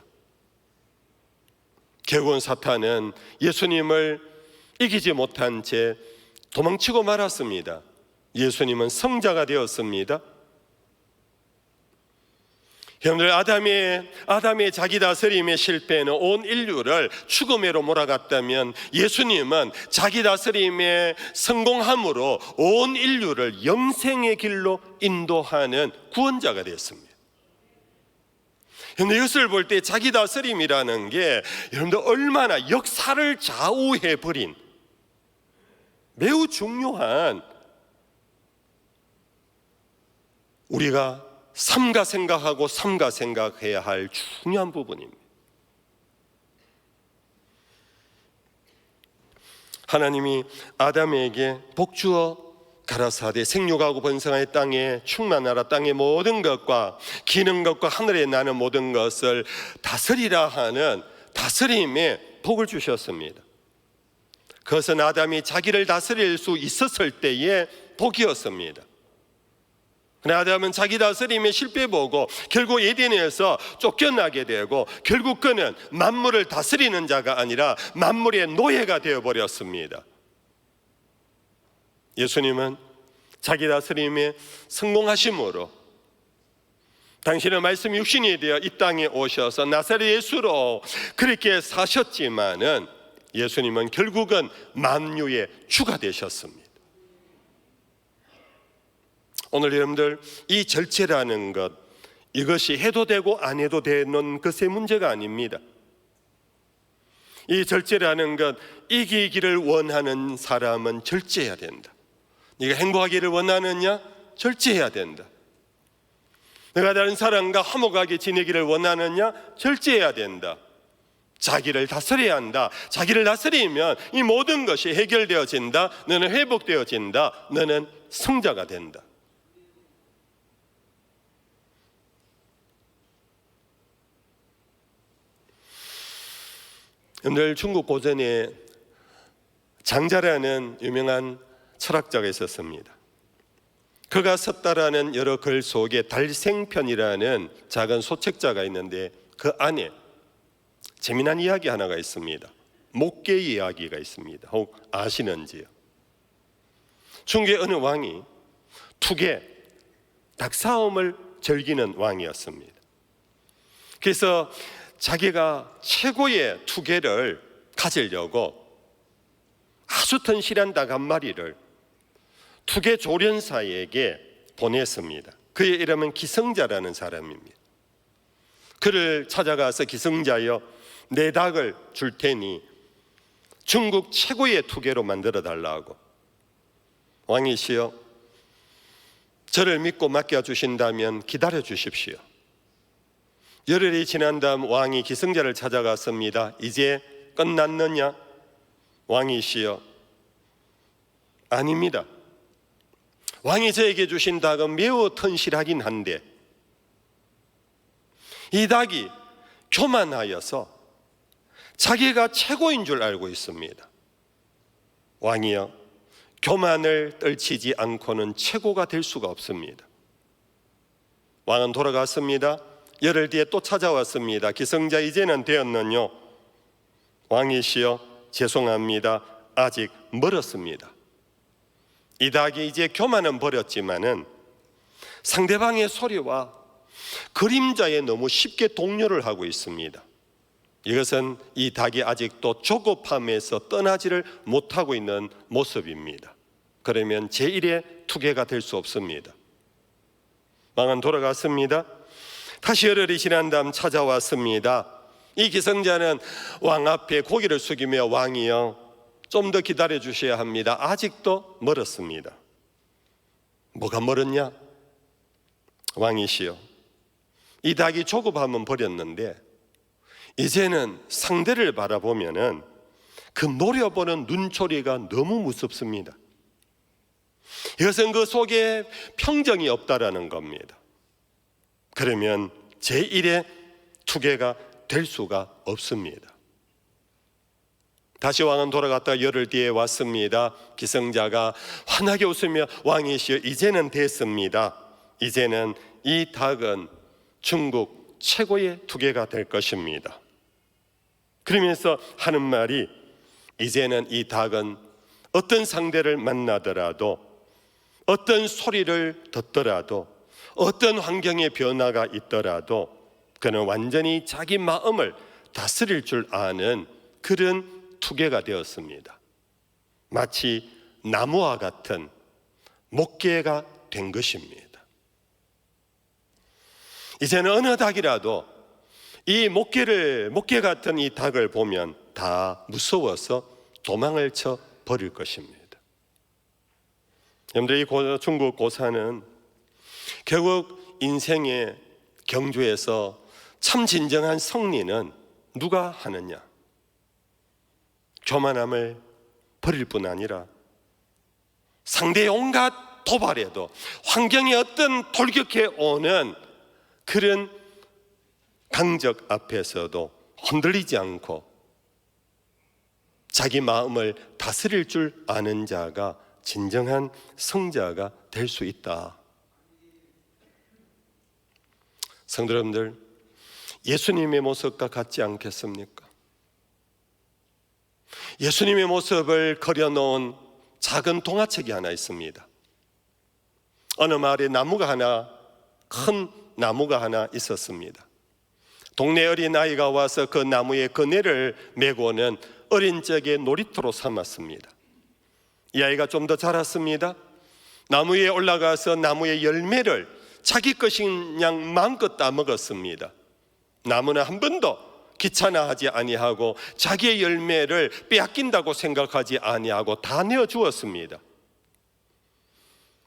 E: 결국은 사탄은 예수님을 이기지 못한 채 도망치고 말았습니다. 예수님은 성자가 되었습니다. 여러분들, 아담의 자기 다스림의 실패는 온 인류를 죽음으로 몰아갔다면 예수님은 자기 다스림의 성공함으로 온 인류를 영생의 길로 인도하는 구원자가 되었습니다. 그런데 이것을 볼 때 자기 다스림이라는 게 여러분들 얼마나 역사를 좌우해버린 매우 중요한, 우리가 삼가 생각하고 삼가 생각해야 할 중요한 부분입니다. 하나님이 아담에게 복주어 가라사대 생육하고 번성하여 땅에 충만하라. 땅의 모든 것과 기는 것과 하늘에 나는 모든 것을 다스리라 하는 다스림의 복을 주셨습니다. 그것은 아담이 자기를 다스릴 수 있었을 때의 복이었습니다. 그러나 아담은 자기 다스림의 실패보고 결국 에덴에서 쫓겨나게 되고 결국 그는 만물을 다스리는 자가 아니라 만물의 노예가 되어버렸습니다. 예수님은 자기 다스림에 성공하심으로 당신의 말씀 육신이 되어 이 땅에 오셔서 나사렛 예수로 그렇게 사셨지만은 예수님은 결국은 만유의 주가 되셨습니다. 오늘 여러분들, 이 절제라는 것, 이것이 해도 되고 안 해도 되는 것의 문제가 아닙니다. 이 절제라는 것, 이기기를 원하는 사람은 절제해야 된다. 네가 행복하기를 원하느냐? 절제해야 된다. 내가 다른 사람과 화목하게 지내기를 원하느냐? 절제해야 된다. 자기를 다스려야 한다. 자기를 다스리면 이 모든 것이 해결되어진다. 너는 회복되어진다. 너는 승자가 된다. 여러분들, 중국 고전에 장자라는 유명한 철학자가 있었습니다. 그가 썼다라는 여러 글 속에 달생편이라는 작은 소책자가 있는데 그 안에 재미난 이야기 하나가 있습니다. 목계 이야기가 있습니다. 혹 아시는지요? 중국의 어느 왕이 투개, 닭싸움을 즐기는 왕이었습니다. 그래서 자기가 최고의 투개를 가지려고 아주 튼실한 닭 한 마리를 투개 조련사에게 보냈습니다. 그의 이름은 기승자라는 사람입니다. 그를 찾아가서 기승자여, 내 닭을 줄 테니 중국 최고의 투개로 만들어 달라고. 왕이시여, 저를 믿고 맡겨주신다면 기다려 주십시오. 열흘이 지난 다음 왕이 기승자를 찾아갔습니다. 이제 끝났느냐? 왕이시여, 아닙니다. 왕이 저에게 주신 닭은 매우 튼실하긴 한데 이 닭이 교만하여서 자기가 최고인 줄 알고 있습니다. 왕이여, 교만을 떨치지 않고는 최고가 될 수가 없습니다. 왕은 돌아갔습니다. 열흘 뒤에 또 찾아왔습니다. 기승자, 이제는 되었느뇨? 왕이시여, 죄송합니다. 아직 멀었습니다. 이 닭이 이제 교만은 버렸지만은 상대방의 소리와 그림자에 너무 쉽게 동요를 하고 있습니다. 이것은 이 닭이 아직도 조급함에서 떠나지를 못하고 있는 모습입니다. 그러면 제1의 투개가 될 수 없습니다. 왕은 돌아갔습니다. 다시 열흘이 지난 다음 찾아왔습니다. 이 기승자는 왕 앞에 고개를 숙이며 왕이여, 좀 더 기다려 주셔야 합니다. 아직도 멀었습니다. 뭐가 멀었냐? 왕이시여, 이 닭이 조급함은 버렸는데 이제는 상대를 바라보면은 그 노려보는 눈초리가 너무 무섭습니다. 이것은 그 속에 평정이 없다라는 겁니다. 그러면 제1의 투개가 될 수가 없습니다. 다시 왕은 돌아갔다 열흘 뒤에 왔습니다. 기승자가 환하게 웃으며 왕이시여, 이제는 됐습니다. 이제는 이 닭은 중국 최고의 투개가 될 것입니다. 그러면서 하는 말이, 이제는 이 닭은 어떤 상대를 만나더라도, 어떤 소리를 듣더라도, 어떤 환경의 변화가 있더라도 그는 완전히 자기 마음을 다스릴 줄 아는 그런 투개가 되었습니다. 마치 나무와 같은 목계가 된 것입니다. 이제는 어느 닭이라도 이 목계 같은 이 닭을 보면 다 무서워서 도망을 쳐 버릴 것입니다. 여러분들, 이 중국 고사는 결국 인생의 경주에서 참 진정한 승리는 누가 하느냐? 교만함을 버릴 뿐 아니라 상대의 온갖 도발에도, 환경의 어떤 돌격해 오는 그런 강적 앞에서도 흔들리지 않고 자기 마음을 다스릴 줄 아는 자가 진정한 승자가 될 수 있다. 성도 여러분들, 예수님의 모습과 같지 않겠습니까? 예수님의 모습을 그려놓은 작은 동화책이 하나 있습니다. 어느 마을에 큰 나무가 하나 있었습니다. 동네 어린아이가 와서 그 나무에 그네를 메고는 어린 적에 놀이터로 삼았습니다. 이 아이가 좀 더 자랐습니다. 나무 위에 올라가서 나무의 열매를 자기 것인 양 마음껏 따먹었습니다. 나무는 한 번도 귀찮아하지 아니하고 자기의 열매를 빼앗긴다고 생각하지 아니하고 다 내어주었습니다.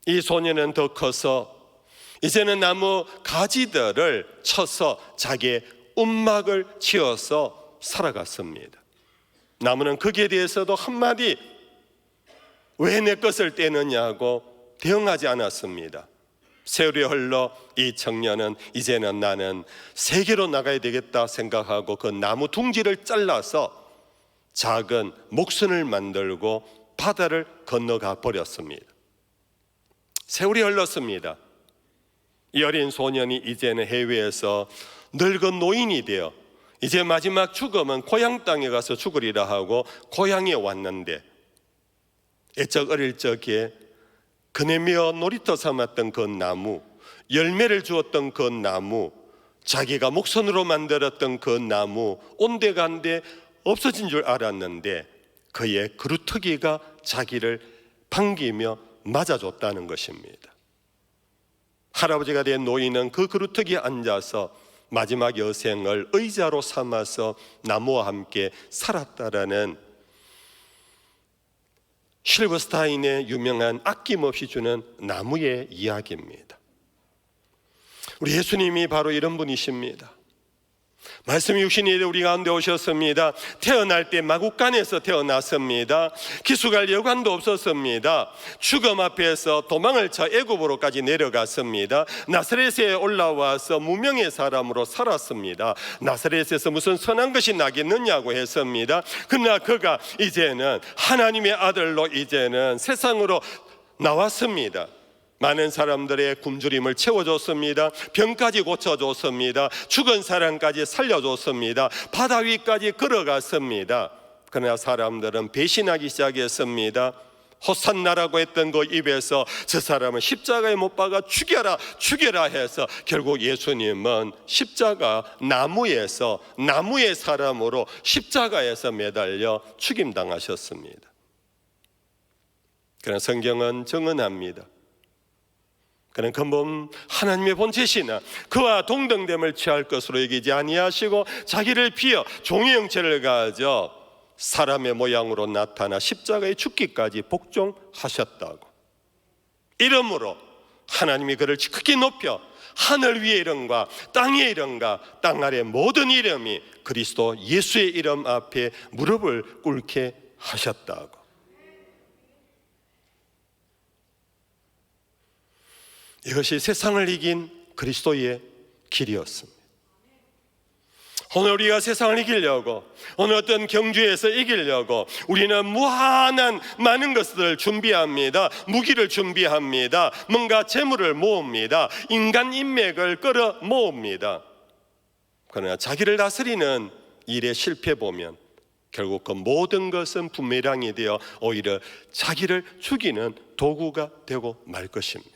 E: 이 소년은 더 커서 이제는 나무 가지들을 쳐서 자기의 움막을 치어서 살아갔습니다. 나무는 거기에 대해서도 한마디 왜 내 것을 떼느냐고 대응하지 않았습니다. 세월이 흘러 이 청년은 이제는 나는 세계로 나가야 되겠다 생각하고 그 나무 둥지를 잘라서 작은 목선을 만들고 바다를 건너가 버렸습니다. 세월이 흘렀습니다. 이 어린 소년이 이제는 해외에서 늙은 노인이 되어 이제 마지막 죽음은 고향 땅에 가서 죽으리라 하고 고향에 왔는데, 애적 어릴 적에 그네며 놀이터 삼았던 그 나무, 열매를 주었던 그 나무, 자기가 목선으로 만들었던 그 나무 온데간데 없어진 줄 알았는데 그의 그루터기가 자기를 반기며 맞아줬다는 것입니다. 할아버지가 된 노인은 그 그루터기에 앉아서 마지막 여생을 의자로 삼아서 나무와 함께 살았다라는 실버스타인의 유명한 아낌없이 주는 나무의 이야기입니다. 우리 예수님이 바로 이런 분이십니다. 말씀이 육신이 되어 우리 가운데 오셨습니다. 태어날 때 마국간에서 태어났습니다. 기수갈 여관도 없었습니다. 죽음 앞에서 도망을 쳐 애굽으로까지 내려갔습니다. 나사렛에 올라와서 무명의 사람으로 살았습니다. 나사렛에서 무슨 선한 것이 나겠느냐고 했습니다. 그러나 그가 이제는 하나님의 아들로 이제는 세상으로 나왔습니다. 많은 사람들의 굶주림을 채워줬습니다. 병까지 고쳐줬습니다. 죽은 사람까지 살려줬습니다. 바다 위까지 걸어갔습니다. 그러나 사람들은 배신하기 시작했습니다. 호산나라고 했던 그 입에서 저 사람은 십자가에 못 박아 죽여라 죽여라 해서 결국 예수님은 십자가 나무에서 나무의 사람으로 십자가에서 매달려 죽임당하셨습니다. 그러나 성경은 정언합니다. 그는 근본 하나님의 본체시나 그와 동등됨을 취할 것으로 여기지 아니하시고 자기를 비어 종의 형체를 가져 사람의 모양으로 나타나 십자가에 죽기까지 복종하셨다고. 이러므로 하나님이 그를 크게 높여 하늘 위의 이름과 땅의 이름과 땅 아래 모든 이름이 그리스도 예수의 이름 앞에 무릎을 꿇게 하셨다고. 이것이 세상을 이긴 그리스도의 길이었습니다. 오늘 우리가 세상을 이기려고, 오늘 어떤 경주에서 이기려고 우리는 무한한 많은 것들을 준비합니다. 무기를 준비합니다. 뭔가 재물을 모읍니다. 인간 인맥을 끌어 모읍니다. 그러나 자기를 다스리는 일에 실패 보면 결국 그 모든 것은 부메랑이 되어 오히려 자기를 죽이는 도구가 되고 말 것입니다.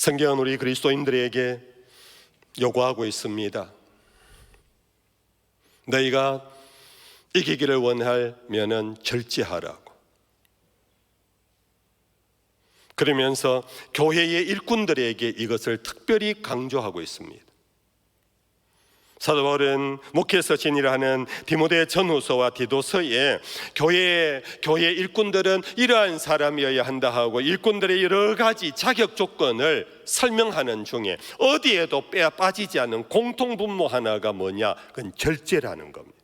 E: 성경은 우리 그리스도인들에게 요구하고 있습니다. 너희가 이기기를 원하면은 절제하라고. 그러면서 교회의 일꾼들에게 이것을 특별히 강조하고 있습니다. 사도 바울은 목회에서 진일하는 디모데 전후서와 디도서에 교회 일꾼들은 이러한 사람이어야 한다 하고 일꾼들의 여러 가지 자격 조건을 설명하는 중에 어디에도 빠지지 않는 공통분모 하나가 뭐냐? 그건 절제라는 겁니다.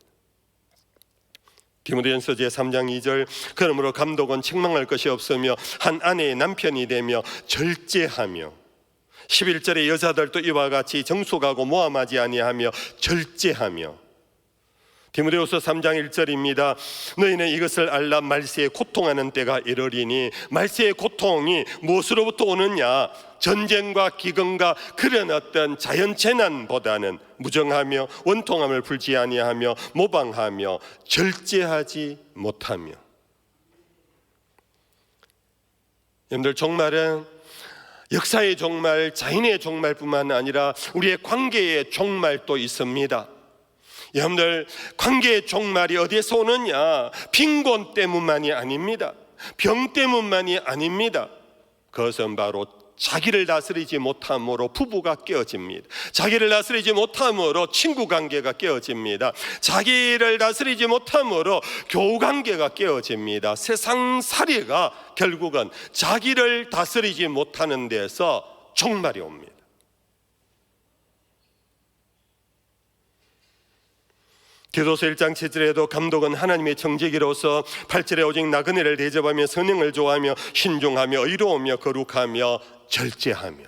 E: 디모데전서 제3장 2절 그러므로 감독은 책망할 것이 없으며 한 아내의 남편이 되며 절제하며 11절에 여자들도 이와 같이 정숙하고 모함하지 아니하며 절제하며. 디모데후서 3장 1절입니다. 너희는 이것을 알라 말세에 고통하는 때가 이르리니. 말세의 고통이 무엇으로부터 오느냐? 전쟁과 기근과 그런 어떤 자연재난보다는 무정하며 원통함을 풀지 아니하며 모방하며 절제하지 못하며. 여러분들 종말은 역사의 종말, 자연의 종말뿐만 아니라 우리의 관계의 종말도 있습니다. 여러분들 관계의 종말이 어디에서 오느냐? 빈곤 때문만이 아닙니다. 병 때문만이 아닙니다. 그것은 바로 자기를 다스리지 못함으로 부부가 깨어집니다. 자기를 다스리지 못함으로 친구 관계가 깨어집니다. 자기를 다스리지 못함으로 교우 관계가 깨어집니다. 세상살이가 결국은 자기를 다스리지 못하는 데서 종말이 옵니다. 디도서 1장 7절에도 감독은 하나님의 청지기로서 8절에 오직 나그네를 대접하며 선행을 좋아하며 신중하며 의로우며 거룩하며 절제하며.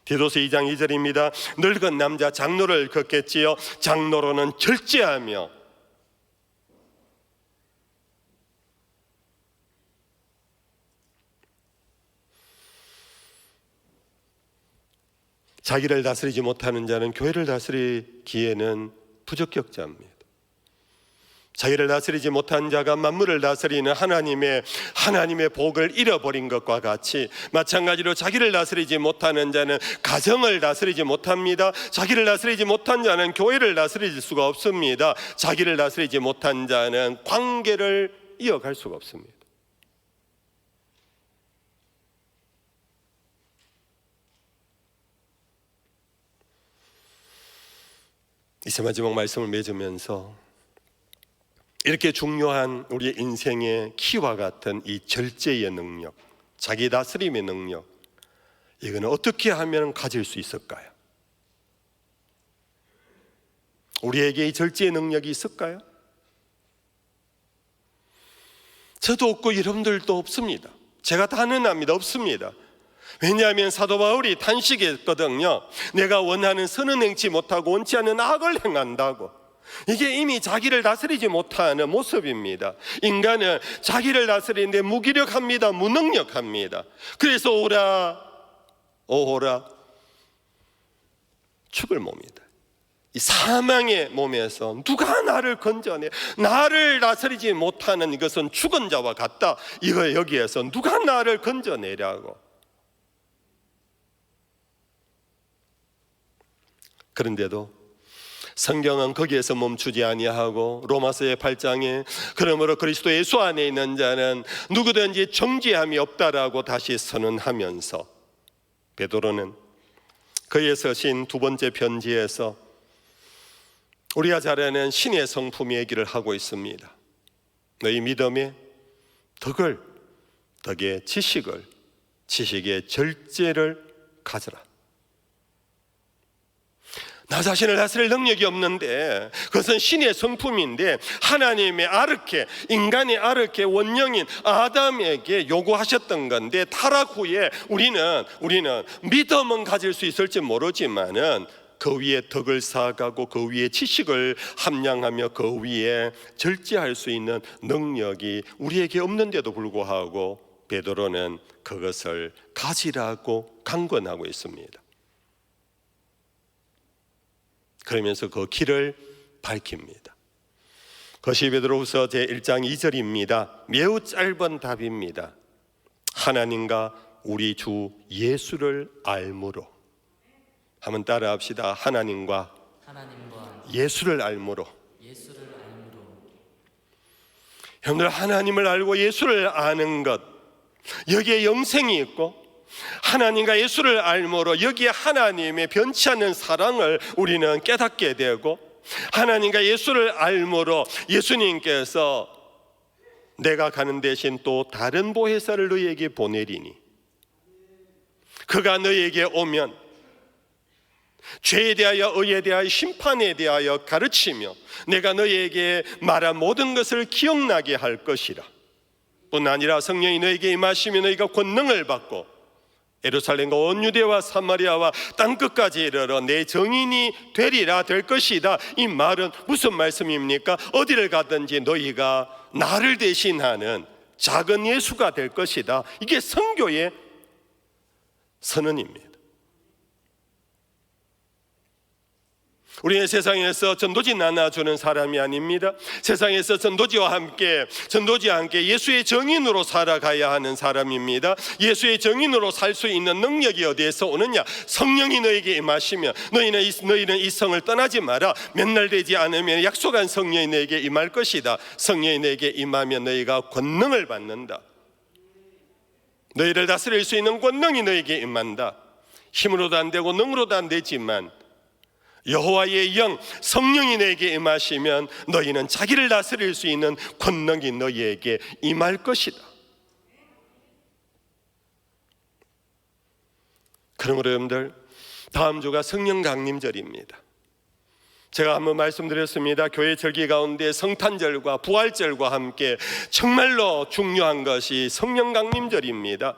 E: 디도서 2장 2절입니다. 늙은 남자 장로를 걷겠지요. 장로로는 절제하며 자기를 다스리지 못하는 자는 교회를 다스리기에는 부적격자입니다. 자기를 다스리지 못한 자가 만물을 다스리는 하나님의 복을 잃어버린 것과 같이 마찬가지로 자기를 다스리지 못하는 자는 가정을 다스리지 못합니다. 자기를 다스리지 못한 자는 교회를 다스릴 수가 없습니다. 자기를 다스리지 못한 자는 관계를 이어갈 수가 없습니다. 이제 마지막 말씀을 맺으면서 이렇게 중요한 우리의 인생의 키와 같은 이 절제의 능력, 자기 다스림의 능력, 이거는 어떻게 하면 가질 수 있을까요? 우리에게 이 절제의 능력이 있을까요? 저도 없고 여러분들도 없습니다. 제가 단언합니다. 없습니다. 왜냐하면 사도 바울이 탄식했거든요. 내가 원하는 선은 행치 못하고 원치 않는 악을 행한다고. 이게 이미 자기를 다스리지 못하는 모습입니다. 인간은 자기를 다스리는데 무기력합니다. 무능력합니다. 그래서 오호라 죽을 몸이다. 이 사망의 몸에서 누가 나를 건져내? 나를 다스리지 못하는 이것은 죽은 자와 같다. 이거 여기에서 누가 나를 건져내려고. 그런데도 성경은 거기에서 멈추지 아니하고 로마서의 8장에 그러므로 그리스도 예수 안에 있는 자는 누구든지 정죄함이 없다라고 다시 선언하면서 베드로는 그에서 신 두 번째 편지에서 우리가 잘 아는 신의 성품 얘기를 하고 있습니다. 너희 믿음에 덕에 지식을, 지식의 절제를 가져라. 나 자신을 다스릴 능력이 없는데 그것은 신의 성품인데 하나님의 아르케, 인간의 아르케 원령인 아담에게 요구하셨던 건데 타락 후에 우리는 믿음은 가질 수 있을지 모르지만은 그 위에 덕을 쌓아가고 그 위에 지식을 함량하며 그 위에 절제할 수 있는 능력이 우리에게 없는데도 불구하고 베드로는 그것을 가지라고 강권하고 있습니다. 그러면서 그 길을 밝힙니다. 그것이 베드로후서 제1장 2절입니다. 매우 짧은 답입니다. 하나님과 우리 주 예수를 알므로. 한번 따라 합시다. 하나님과 예수를 알므로. 여러분들 하나님을 알고 예수를 아는 것, 여기에 영생이 있고 하나님과 예수를 알므로 여기에 하나님의 변치 않는 사랑을 우리는 깨닫게 되고 하나님과 예수를 알므로 예수님께서 내가 가는 대신 또 다른 보혜사를 너희에게 보내리니 그가 너희에게 오면 죄에 대하여 의에 대하여 심판에 대하여 가르치며 내가 너희에게 말한 모든 것을 기억나게 할 것이라. 뿐 아니라 성령이 너희에게 임하시면 너희가 권능을 받고 예루살렘과 온 유대와 사마리아와 땅끝까지 이르러 내 증인이 되리라 될 것이다. 이 말은 무슨 말씀입니까? 어디를 가든지 너희가 나를 대신하는 작은 예수가 될 것이다. 이게 선교의 선언입니다. 우리는 세상에서 전도지 나눠주는 사람이 아닙니다. 세상에서 전도지와 함께 예수의 증인으로 살아가야 하는 사람입니다. 예수의 증인으로 살 수 있는 능력이 어디에서 오느냐? 성령이 너에게 임하시면 너희는 이 성을 떠나지 마라. 몇 날 되지 않으면 약속한 성령이 너에게 임할 것이다. 성령이 너에게 임하면 너희가 권능을 받는다. 너희를 다스릴 수 있는 권능이 너에게 임한다. 힘으로도 안 되고 능으로도 안 되지만 여호와의 영 성령이 너에게 임하시면 너희는 자기를 다스릴 수 있는 권능이 너희에게 임할 것이다. 그러므로 여러분들, 다음 주가 성령 강림절입니다. 제가 한번 말씀드렸습니다. 교회 절기 가운데 성탄절과 부활절과 함께 정말로 중요한 것이 성령 강림절입니다.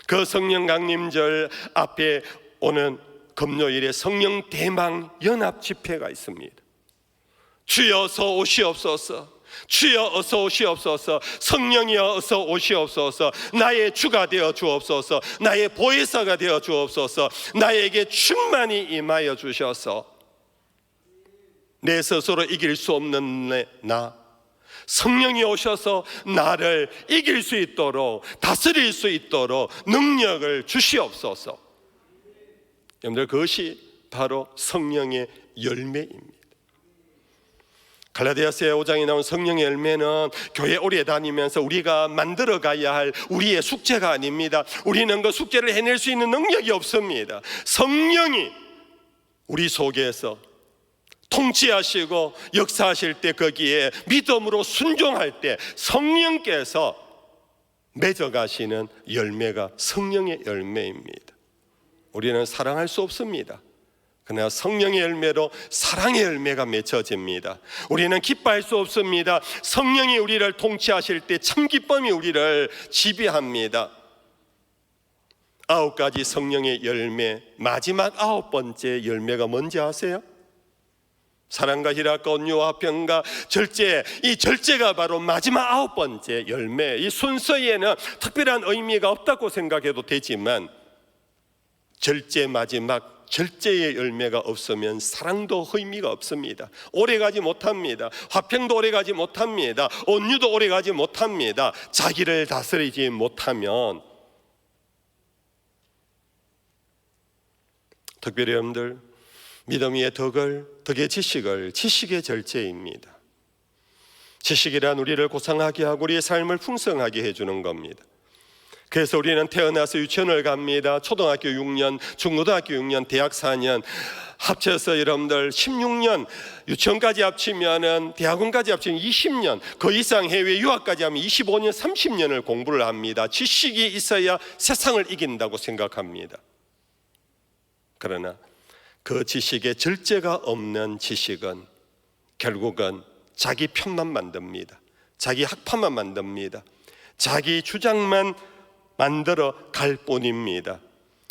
E: 그 성령 강림절 앞에 오는 금요일에 성령 대망 연합 집회가 있습니다. 주여 어서 오시옵소서, 주여 어서 오시옵소서, 성령이여 어서 오시옵소서, 나의 주가 되어 주옵소서, 나의 보혜사가 되어 주옵소서, 나에게 충만히 임하여 주셔서 내 스스로 이길 수 없는 나 성령이 오셔서 나를 이길 수 있도록, 다스릴 수 있도록 능력을 주시옵소서. 여러분들, 그것이 바로 성령의 열매입니다. 갈라디아서 5장에 나온 성령의 열매는 교회 오래 다니면서 우리가 만들어 가야 할 우리의 숙제가 아닙니다. 우리는 그 숙제를 해낼 수 있는 능력이 없습니다. 성령이 우리 속에서 통치하시고 역사하실 때, 거기에 믿음으로 순종할 때 성령께서 맺어가시는 열매가 성령의 열매입니다. 우리는 사랑할 수 없습니다. 그러나 성령의 열매로 사랑의 열매가 맺혀집니다. 우리는 기뻐할 수 없습니다. 성령이 우리를 통치하실 때 참 기쁨이 우리를 지배합니다. 9가지 성령의 열매, 마지막 9번째 열매가 뭔지 아세요? 사랑과 희락과 온유와 화평과 절제, 이 절제가 바로 마지막 9번째 열매. 이 순서에는 특별한 의미가 없다고 생각해도 되지만, 절제 마지막 절제의 열매가 없으면 사랑도 의미가 없습니다. 오래가지 못합니다. 화평도 오래가지 못합니다. 온유도 오래가지 못합니다. 자기를 다스리지 못하면. 특별히 여러분들, 믿음 위에 덕을, 덕의 지식을, 지식의 절제입니다. 지식이란 우리를 고상하게 하고 우리의 삶을 풍성하게 해주는 겁니다. 그래서 우리는 태어나서 유치원을 갑니다. 초등학교 6년, 중고등학교 6년, 대학 4년, 합쳐서 여러분들 16년, 유치원까지 합치면은, 대학원까지 합치면 20년, 그 이상 해외 유학까지 하면 25년, 30년을 공부를 합니다. 지식이 있어야 세상을 이긴다고 생각합니다. 그러나 그 지식에 절제가 없는 지식은 결국은 자기 편만 만듭니다. 자기 학파만 만듭니다. 자기 주장만 만들어 갈 뿐입니다.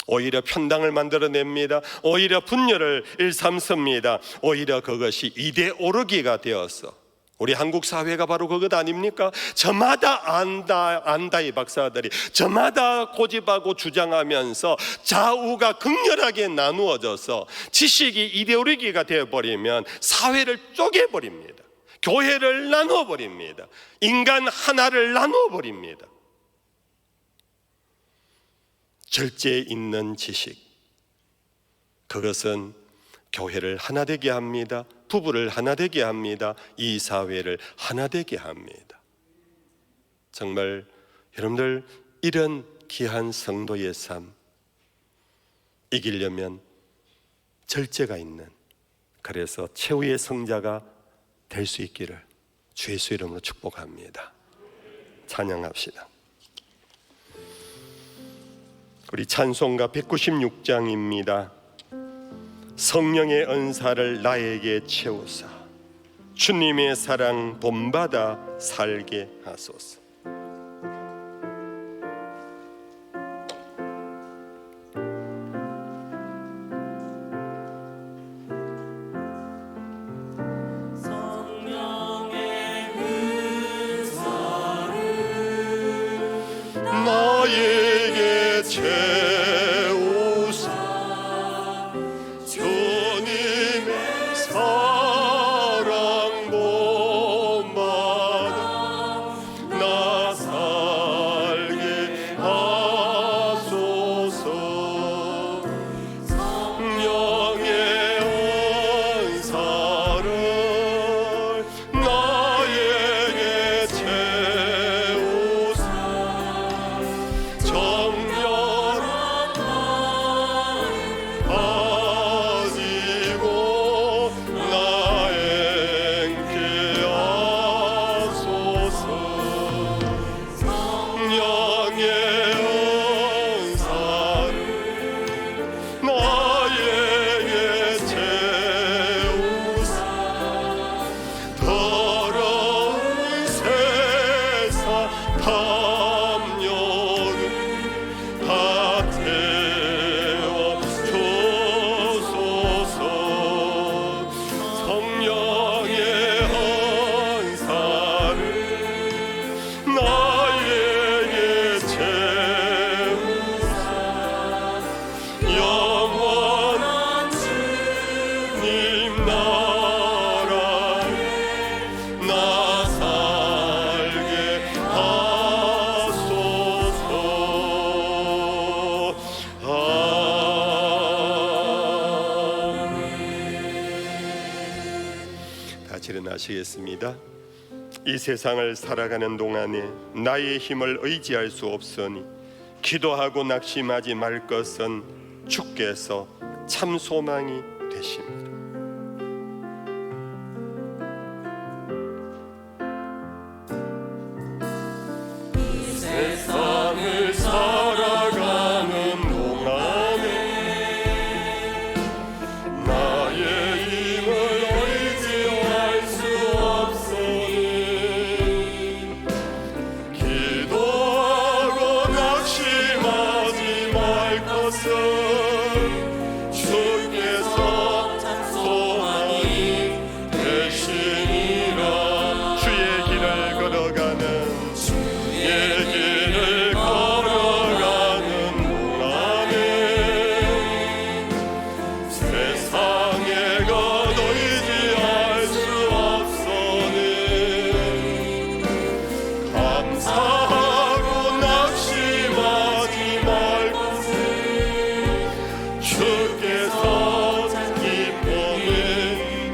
E: 오히려 편당을 만들어냅니다. 오히려 분열을 일삼습니다. 오히려 그것이 이데올로기가 되어서, 우리 한국 사회가 바로 그것 아닙니까? 저마다 안다의 박사들이 저마다 고집하고 주장하면서 좌우가 극렬하게 나누어져서 지식이 이데올로기가 되어버리면 사회를 쪼개버립니다. 교회를 나누어버립니다. 인간 하나를 나누어버립니다. 절제에 있는 지식, 그것은 교회를 하나 되게 합니다. 부부를 하나 되게 합니다. 이 사회를 하나 되게 합니다. 정말 여러분들, 이런 귀한 성도의 삶 이기려면 절제가 있는, 그래서 최후의 성자가 될 수 있기를 주 예수 이름으로 축복합니다. 찬양합시다. 우리 찬송가 196장입니다. 성령의 은사를 나에게 채우사 주님의 사랑 본받아 살게 하소서. 나에게 채우사 주님의 사랑 본받아 나라에 나 살게 하소서. 같이 일어나시겠습니다. 이 세상을 살아가는 동안에 나의 힘을 의지할 수 없으니 기도하고 낙심하지 말 것은 주께서 참 소망이 되십니다. 세상을 살아가는 동안에 나의 힘을 의지할 수 없으니 기도하고 낙심하지 말 것은 주께서 참 소망이 되시니라. 주의 길을 걸어가는 동안에 세상의 것 의지할 수 없으니 감사하고 낙심하지 말 것은 주께서 기쁨이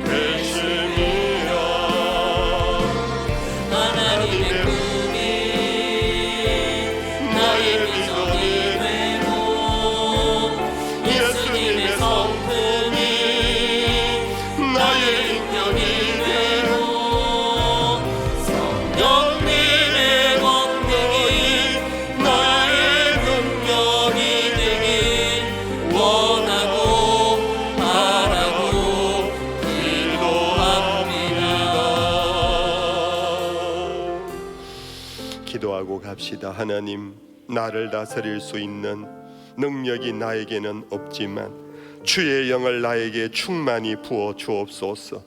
E: 되심이라. 하나님의 꿈이 나의 비전이 되고 예수님의 성품이 나의 인격이 되고 성령님의 권능이 나의 능력이 되길 원하고 바라고 기도합니다. 기도하고 갑시다. 하나님, 나를 다스릴 수 있는 능력이 나에게는 없지만 주의 영을 나에게 충만히 부어 주옵소서.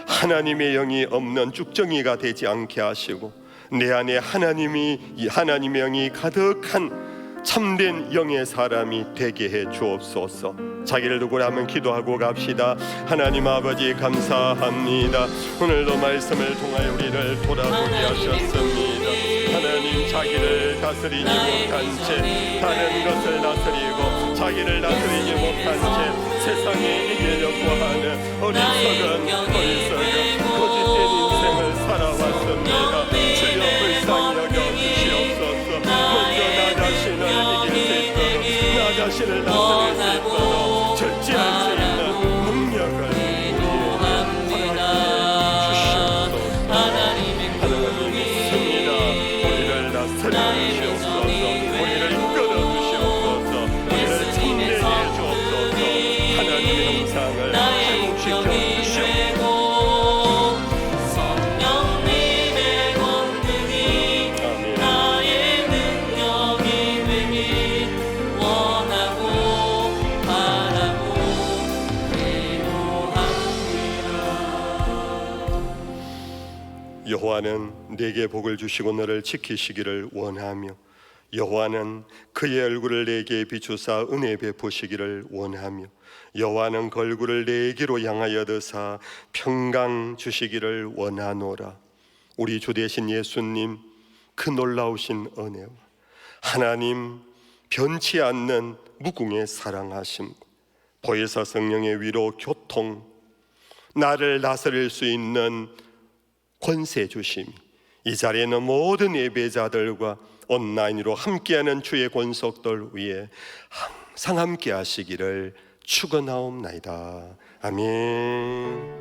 E: 하나님의 영이 없는 쭉정이가 되지 않게 하시고 내 안에 하나님의 영이 가득한 참된 영의 사람이 되게 해 주옵소서. 자기를 누구라 하면 기도하고 갑시다. 하나님 아버지 감사합니다. 오늘도 말씀을 통하여 우리를 돌아보게 하셨습니다. 하나님, 자기를 다스리지 못한 채 다른 것을 다스리고 자기를 다스리지 못한 채 세상에 이기려고 하는 어리석은 거짓된 인생을 살아왔습니다. 주여 불쌍히 여겨주시옵소서. 먼저 나 자신을 이길 수 있도록, 나 자신을 다스릴 수 있도록 절제할 수 있는 능력을 우리에게 주시옵소서. 하나님의 믿습니다. 우리를 다스려 주시옵소서. 우리를 이끌어 주시옵소서. 우리를 참되게 해주옵소서. 하나님의 형상을 회복시켜 주시옵소서.
C: 성령님의 권능이 나의 능력이 되길 원하고 바라고 기도합니다.
E: 여호와는 내게 복을 주시고 너를 지키시기를 원하며 여호와는 그의 얼굴을 내게 비추사 은혜 베푸시기를 원하며 여호와는 그 얼굴을 내게로 향하여 드사 평강 주시기를 원하노라. 우리 주 되신 예수님 그 놀라우신 은혜와 하나님 변치 않는 무궁의 사랑하심, 보혜사 성령의 위로 교통, 나를 다스릴 수 있는 권세 주심, 이 자리에 있는 모든 예배자들과 온라인으로 함께하는 주의 권속들 위에 항상 함께 하시기를 축원하옵나이다. 아멘.